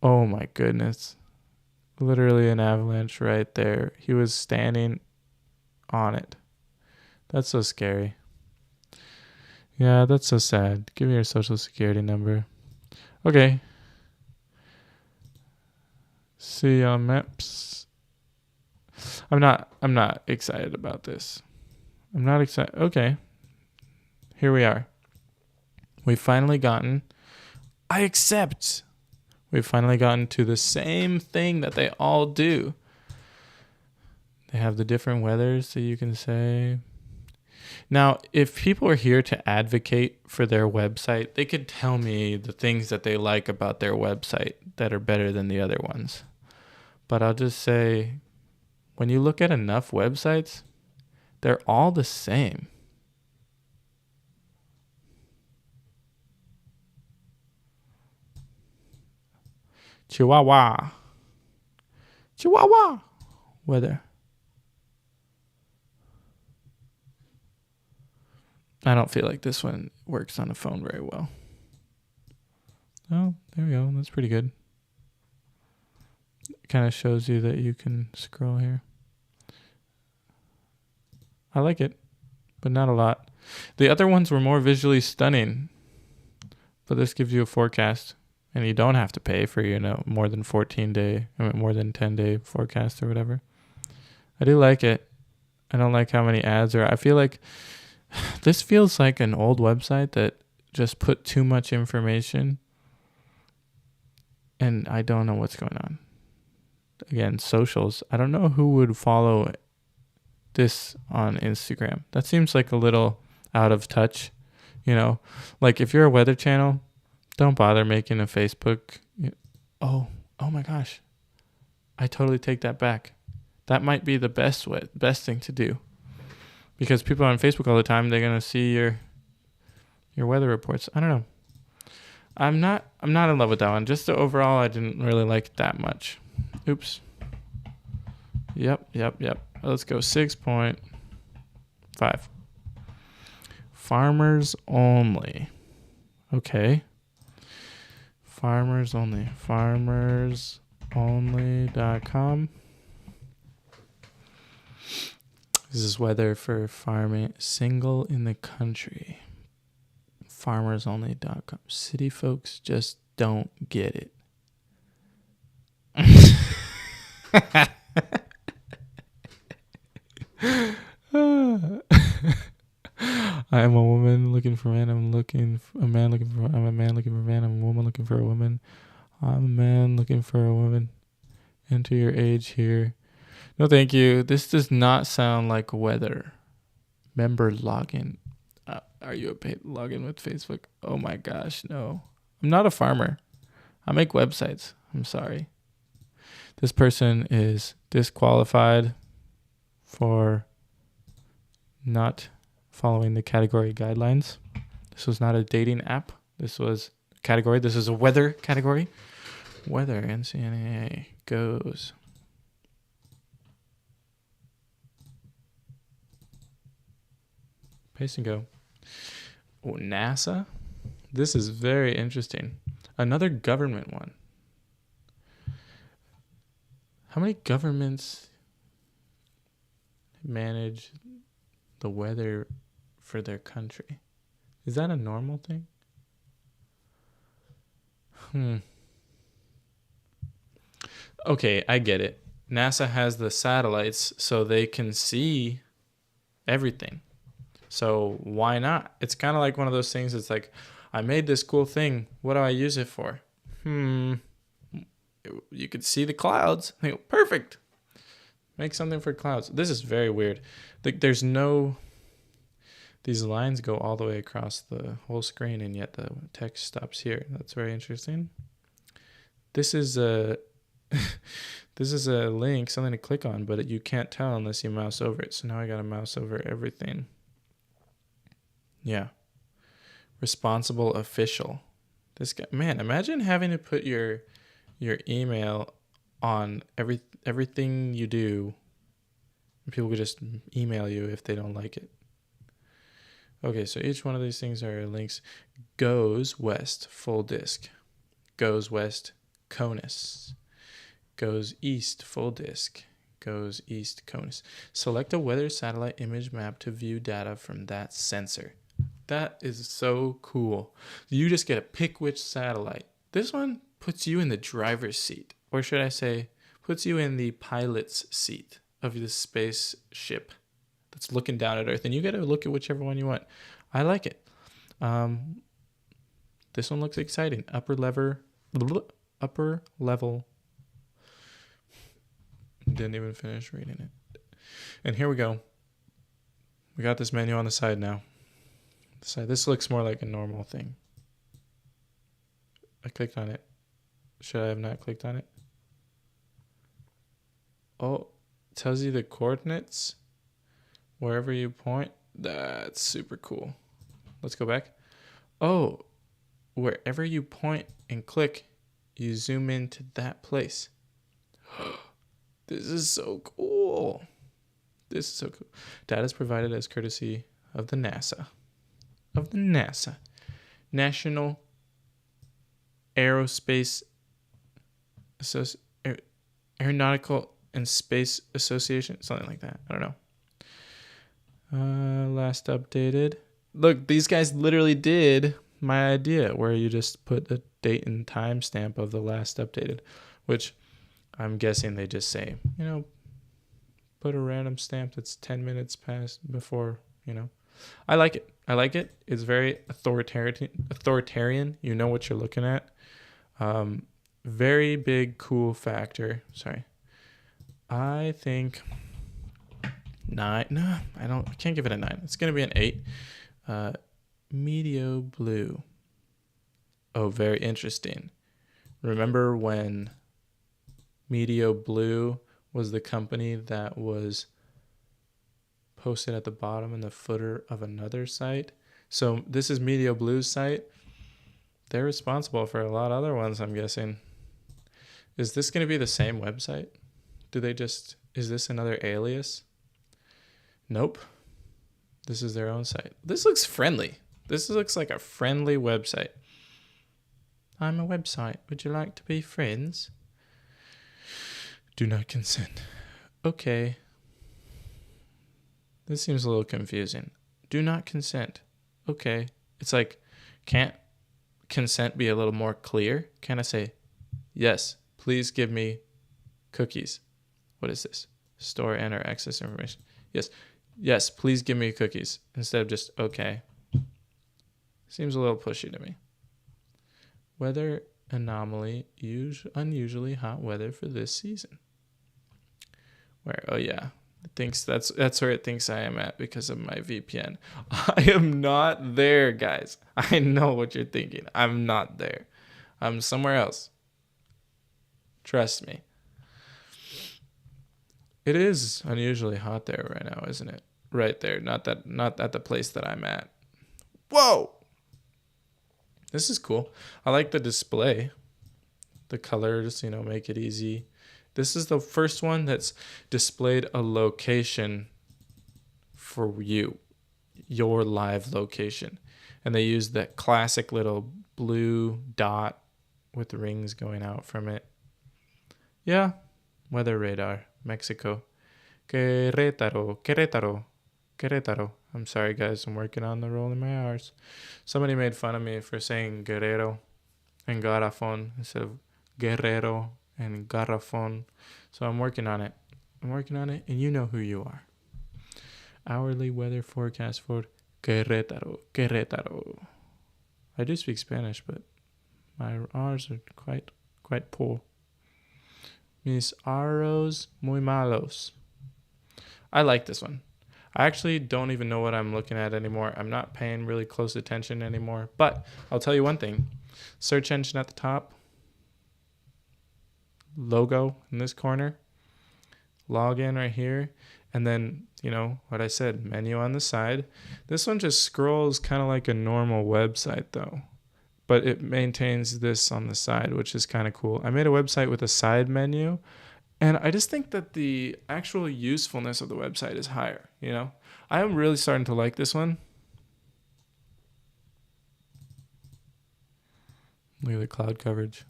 Oh my goodness. Literally an avalanche right there. He was standing on it. That's so scary. Yeah, that's so sad. Give me your social security number. Okay. See on maps. I'm not excited about this. I'm not excited. Okay. Here we are. We've finally gotten We've finally gotten to the same thing that they all do. They have the different weathers that you can say. Now, if people are here to advocate for their website, they could tell me the things that they like about their website that are better than the other ones. But I'll just say, when you look at enough websites, they're all the same. Chihuahua weather. I don't feel like this one works on a phone very well. Oh, there we go. That's pretty good. It kind of shows you that you can scroll here. I like it, but not a lot. The other ones were more visually stunning, but this gives you a forecast, and you don't have to pay for, more than 10-day forecast or whatever. I do like it. I don't like how many ads are. I feel like this feels like an old website that just put too much information, and I don't know what's going on. Again, socials. I don't know who would follow this on Instagram. That seems like a little out of touch. Like if you're a weather channel, don't bother making a Facebook. Oh my gosh. I totally take that back. That might be the best thing to do, because people on Facebook all the time, they're gonna see your weather reports. I don't know. I'm not in love with that one. Just the overall, I didn't really like it that much. Oops. Yep. Let's go 6.5. Farmers only. Okay. Farmers only. Farmersonly.com. This is weather for farming. Single in the country. Farmersonly.com. City folks just don't get it. I am a woman looking for man. I'm a man looking for man. I'm a woman looking for a woman. I'm a man looking for a woman. Enter your age here. No, thank you. This does not sound like weather. Member login. Are you a paid login with Facebook? Oh my gosh, no. I'm not a farmer. I make websites. I'm sorry. This person is disqualified for not following the category guidelines. This was not a dating app. This was a category. This is a weather category. Weather, NCNA goes. Paste and go. Oh, NASA. This is very interesting. Another government one. How many governments manage the weather for their country? Is that a normal thing? Okay, I get it. NASA has the satellites so they can see everything. So why not? It's kind of like one of those things. It's like, I made this cool thing. What do I use it for? You could see the clouds. I go, perfect. Make something for clouds. This is very weird. There's no... These lines go all the way across the whole screen, and yet the text stops here. That's very interesting. This is a... this is a link, something to click on, but you can't tell unless you mouse over it. So now I got to mouse over everything. Yeah. Responsible official. This guy, man, imagine having to put your email on everything you do, and people could just email you if they don't like it. Okay, so each one of these things are links. Goes west, full disk. Goes west, CONUS. Goes east, full disk. Goes east, CONUS. Select a weather satellite image map to view data from that sensor. That is so cool. You just get to pick which satellite. This one puts you in the driver's seat. Or should I say, puts you in the pilot's seat of this spaceship that's looking down at Earth. And you get to look at whichever one you want. I like it. This one looks exciting. Upper level. Didn't even finish reading it. And here we go. We got this menu on the side now. This looks more like a normal thing. I clicked on it. Should I have not clicked on it? Oh, it tells you the coordinates wherever you point. That's super cool. Let's go back. Oh, wherever you point and click, you zoom into that place. This is so cool. This is so cool. Data is provided as courtesy of the NASA. National Aerospace Aeronautical and Space Association, something like that. I don't know. Last updated. Look, these guys literally did my idea where you just put the date and time stamp of the last updated, which I'm guessing they just say, put a random stamp that's 10 minutes past before, I like it. It's very authoritarian. You know what you're looking at. Very big cool factor. Sorry. I think 9. No, I can't give it a 9. It's going to be an 8. Meteo blue. Oh, very interesting. Remember when Meteo blue was the company that was posted at the bottom in the footer of another site. So this is Media Blue's site. They're responsible for a lot of other ones, I'm guessing. Is this going to be the same website? Is this another alias? Nope. This is their own site. This looks friendly. This looks like a friendly website. I'm a website. Would you like to be friends? Do not consent. Okay. This seems a little confusing. Do not consent. Okay. It's like, can't consent be a little more clear? Can I say, yes, please give me cookies? What is this? Store, enter, access information. Yes, please give me cookies. Instead of just, okay. Seems a little pushy to me. Weather anomaly, unusually hot weather for this season. Oh yeah, it thinks that's where it thinks I am at because of my VPN. I am not there, guys. I know what you're thinking. I'm not there. I'm somewhere else. Trust me. It is unusually hot there right now, isn't it? Right there, not at the place that I'm at. Whoa! This is cool. I like the display. The colors, make it easy. This is the first one that's displayed a location for you, your live location. And they use that classic little blue dot with rings going out from it. Yeah, weather radar, Mexico. Querétaro. I'm sorry, guys. I'm working on the rolling my R's. Somebody made fun of me for saying Guerrero and Garrafon instead of Guerrero and Garrafon. So I'm working on it. And you know who you are. Hourly weather forecast for Querétaro. I do speak Spanish, but my R's are quite poor. Mis arroz muy malos. I like this one. I actually don't even know what I'm looking at anymore. I'm not paying really close attention anymore. But I'll tell you one thing. Search engine at the top. Logo in this corner. Login right here. And then, what I said, menu on the side. This one just scrolls kind of like a normal website though. But it maintains this on the side, which is kind of cool. I made a website with a side menu. And I just think that the actual usefulness of the website is higher, I am really starting to like this one. Look at the cloud coverage.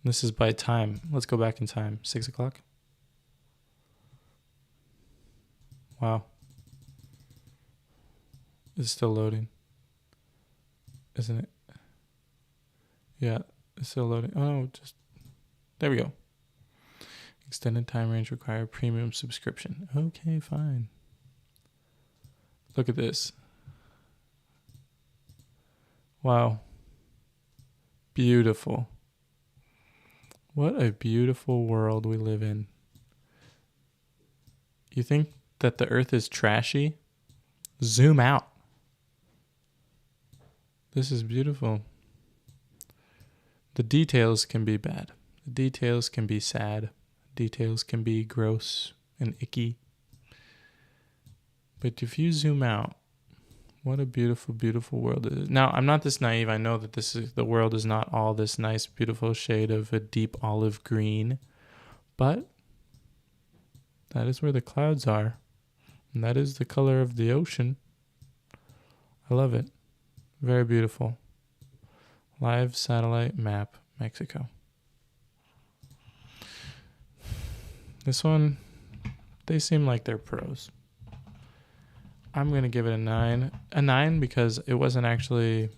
This is by time. Let's go back in time. 6 o'clock. Wow. It's still loading. Isn't it? Yeah, it's still loading. Oh, no, there we go. Extended time range require premium subscription. Okay, fine. Look at this. Wow. Beautiful. What a beautiful world we live in. You think that the earth is trashy? Zoom out. This is beautiful. The details can be bad. The details can be sad. Details can be gross and icky. But if you zoom out, what a beautiful, beautiful world it is. Now, I'm not this naive. I know that the world is not all this nice, beautiful shade of a deep olive green. But that is where the clouds are. And that is the color of the ocean. I love it. Very beautiful. Live satellite map, Mexico. This one, they seem like they're pros. I'm going to give it a 9. A 9 because it wasn't actually...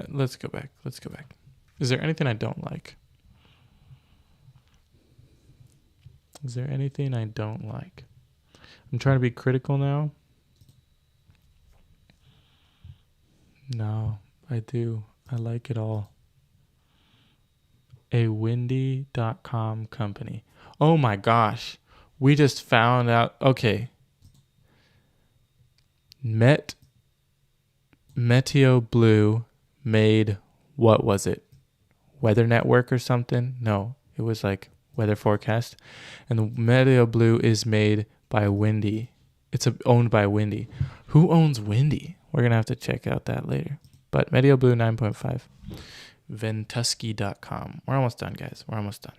let's go back. Is there anything I don't like? I'm trying to be critical now. No, I do. I like it all. A windy.com company. Oh my gosh. We just found out. Okay. Meteo Blue made, what was it? Weather Network or something? No, it was like weather forecast. And the Medio Blue is made by Windy. It's owned by Windy. Who owns Windy? We're going to have to check out that later. But Medio Blue 9.5. Ventusky.com. We're almost done, guys. We're almost done.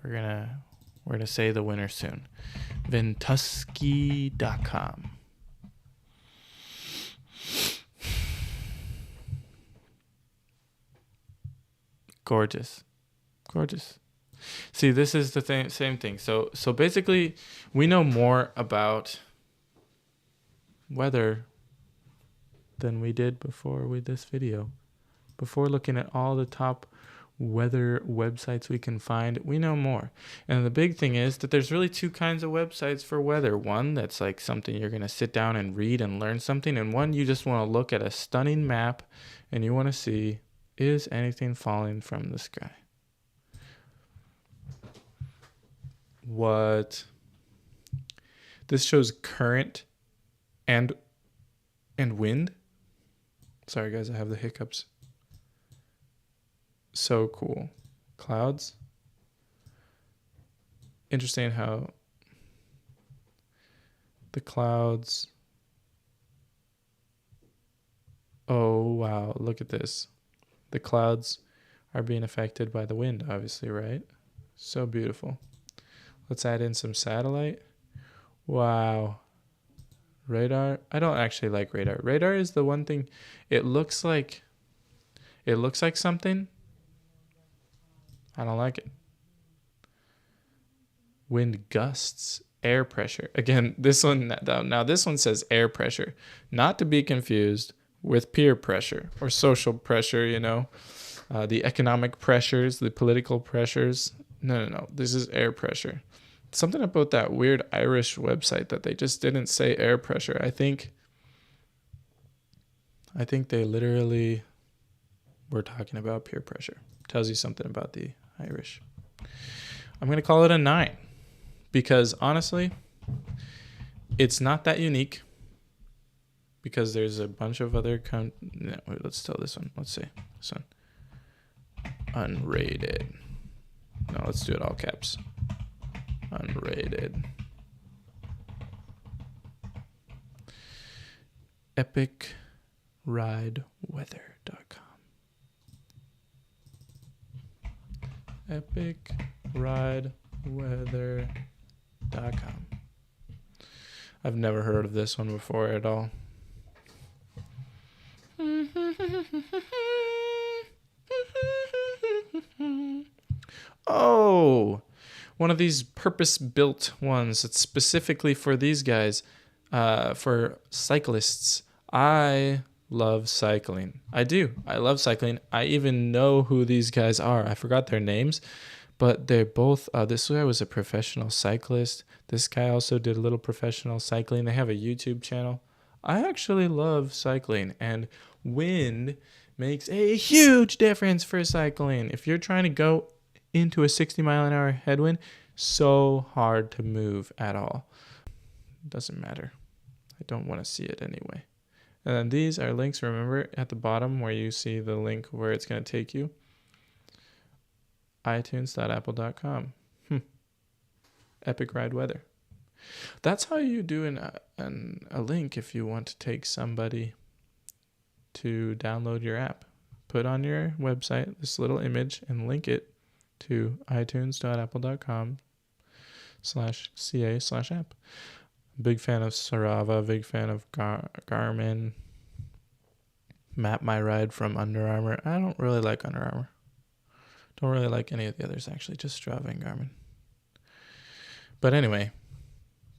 We're gonna say the winner soon. Ventusky.com. Gorgeous. See, this is the same thing. So basically, we know more about weather than we did before with this video. Before looking at all the top weather websites we can find, we know more. And the big thing is that there's really two kinds of websites for weather. One that's like something you're going to sit down and read and learn something. And one you just want to look at a stunning map and you want to see, is anything falling from the sky? What? This shows current and wind. Sorry guys, I have the hiccups. So cool. Clouds. Interesting how the clouds. Oh, wow. Look at this. The clouds are being affected by the wind, obviously, right? So beautiful. Let's add in some satellite. Wow. Radar. I don't actually like radar. Radar is the one thing. It looks like something. I don't like it. Wind gusts, air pressure. Again, this one says air pressure, not to be confused with peer pressure or social pressure, the economic pressures, the political pressures. No. This is air pressure. Something about that weird Irish website that they just didn't say air pressure. I think they literally were talking about peer pressure. Tells you something about the Irish. I'm going to call it a 9 because honestly, it's not that unique because there's a bunch of other let's tell this one. Let's see. This one. Unrated. No, let's do it all caps. Unrated. EpicRideWeather.com. EpicRideWeather.com. I've never heard of this one before at all. Oh, one of these purpose-built ones that's specifically for these guys, for cyclists. I love cycling. I do. I love cycling. I even know who these guys are. I forgot their names, but they're both, this guy was a professional cyclist. This guy also did a little professional cycling. They have a YouTube channel. I actually love cycling, and wind makes a huge difference for cycling. If you're trying to go into a 60-mile-an-hour headwind, so hard to move at all. Doesn't matter. I don't want to see it anyway. And then these are links, remember, at the bottom where you see the link where it's going to take you. iTunes.apple.com. Epic Ride Weather. That's how you do a link if you want to take somebody to download your app. Put on your website this little image and link it to itunes.apple.com/ca/app. Big fan of Strava, big fan of Garmin. Map My Ride from Under Armour. I don't really like Under Armour. Don't really like any of the others, actually. Just Strava and Garmin. But anyway,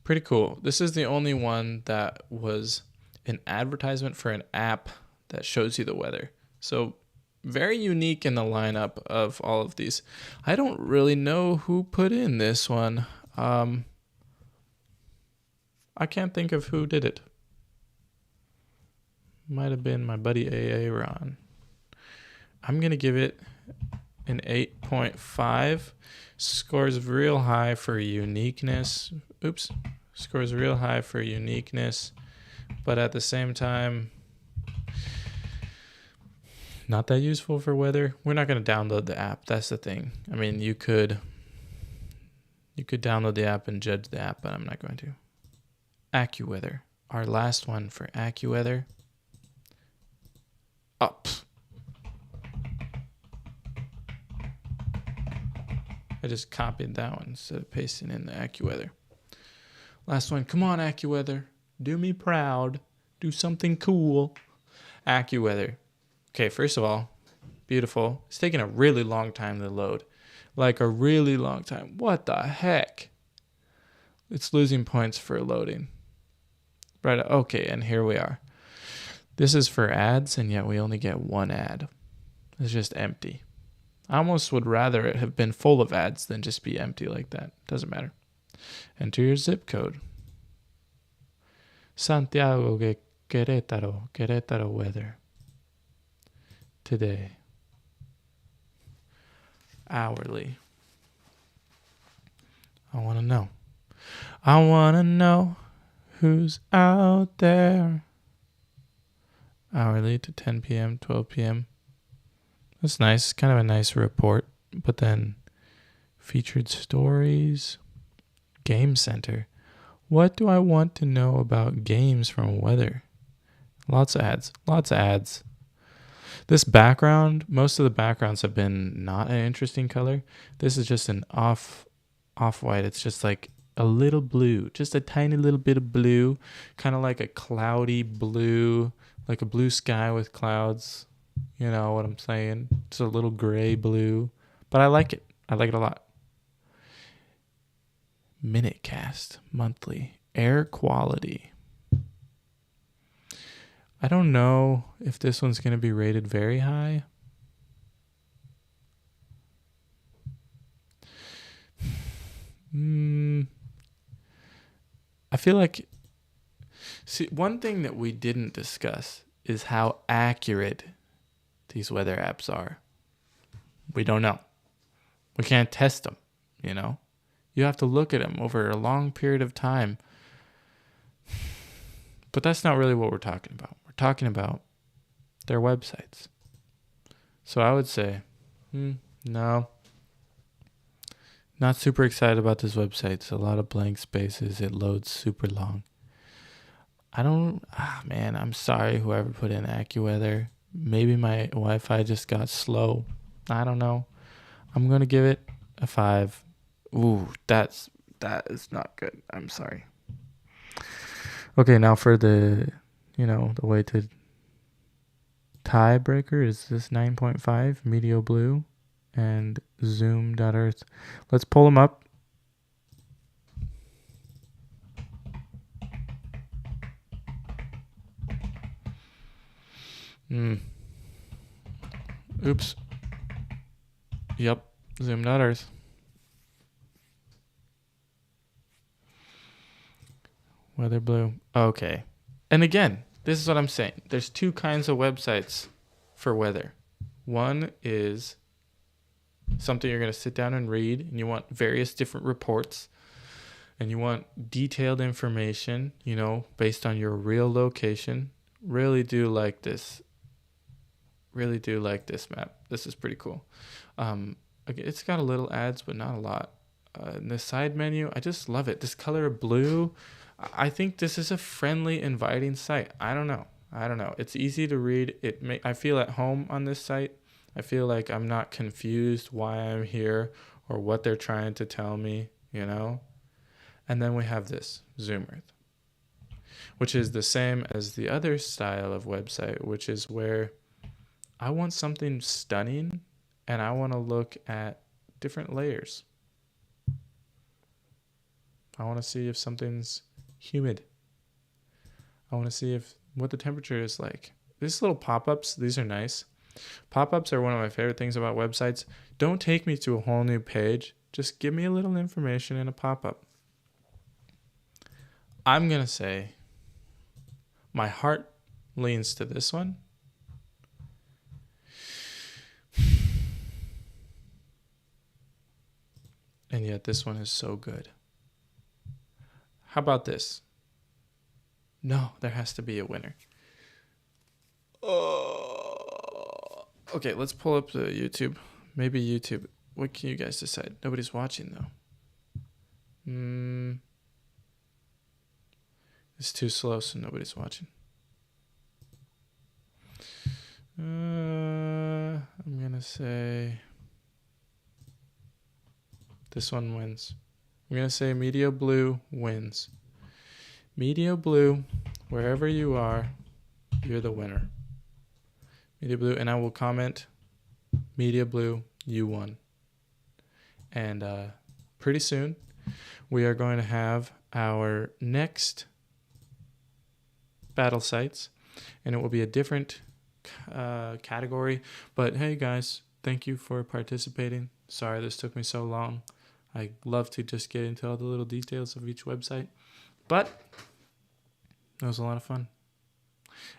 pretty cool. This is the only one that was an advertisement for an app that shows you the weather. So very unique in the lineup of all of these. I don't really know who put in this one. I can't think of who did it. Might have been my buddy AA Ron. I'm going to give it an 8.5. Scores real high for uniqueness. Scores real high for uniqueness. But at the same time, not that useful for weather. We're not going to download the app. That's the thing. I mean, you could download the app and judge the app, but I'm not going to. AccuWeather. Our last one for AccuWeather. Up. I just copied that one instead of pasting in the AccuWeather. Last one. Come on, AccuWeather. Do me proud. Do something cool. AccuWeather. Okay, first of all, beautiful. It's taking a really long time to load. Like a really long time. What the heck? It's losing points for loading. Right, okay, and here we are. This is for ads, and yet we only get one ad. It's just empty. I almost would rather it have been full of ads than just be empty like that. Doesn't matter. Enter your zip code. Santiago, Querétaro weather. Today. Hourly. I want to know. I want to know who's out there. Hourly to 10 p.m., 12 p.m. That's nice. Kind of a nice report. But then featured stories. Game Center. What do I want to know about games from weather? Lots of ads. Lots of ads. This background, most of the backgrounds have been not an interesting color. This is just an off-white. It's just like a little blue. Just a tiny little bit of blue. Kind of like a cloudy blue. Like a blue sky with clouds. You know what I'm saying? It's a little gray blue. But I like it. I like it a lot. Minutecast monthly. Air quality. I don't know if this one's going to be rated very high. I feel like... See, one thing that we didn't discuss is how accurate these weather apps are. We don't know. We can't test them, you know? You have to look at them over a long period of time. But that's not really what we're talking about. We're talking about their websites. So I would say, no. Not super excited about this website. It's a lot of blank spaces. It loads super long. Man, I'm sorry whoever put in AccuWeather. Maybe my Wi-Fi just got slow. I don't know. I'm going to give it a 5. Ooh, that is not good. I'm sorry. Okay, now for the way to tiebreaker is this 9.5 Meteo Blue and Zoom.Earth. Let's pull them up. Oops. Yep, Zoom.Earth. Weather Blue. Okay. And again, this is what I'm saying. There's two kinds of websites for weather. One is something you're going to sit down and read, and you want various different reports, and you want detailed information, based on your real location. Really do like this map. This is pretty cool. It's got a little ads, but not a lot. In the side menu, I just love it. This color of blue, I think this is a friendly, inviting site. I don't know. It's easy to read. I feel at home on this site. I feel like I'm not confused why I'm here or what they're trying to tell me, And then we have this, Zoom Earth, which is the same as the other style of website, which is where I want something stunning and I want to look at different layers. I want to see if something's humid. I want to see what the temperature is like. These little pop-ups, these are nice. Pop-ups are one of my favorite things about websites. Don't take me to a whole new page. Just give me a little information in a pop-up. I'm going to say my heart leans to this one. And yet this one is so good. How about this? No, there has to be a winner. Okay, let's pull up the YouTube. Maybe YouTube. What can you guys decide? Nobody's watching though. It's too slow, so nobody's watching. I'm gonna say this one wins. I'm gonna say Media Blue wins. Media Blue, wherever you are, you're the winner. Media Blue, and I will comment, Media Blue, you won. And pretty soon, we are going to have our next battle sites, and it will be a different category. But hey, guys, thank you for participating. Sorry this took me so long. I love to just get into all the little details of each website, but it was a lot of fun.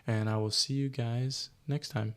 And I will see you guys next time.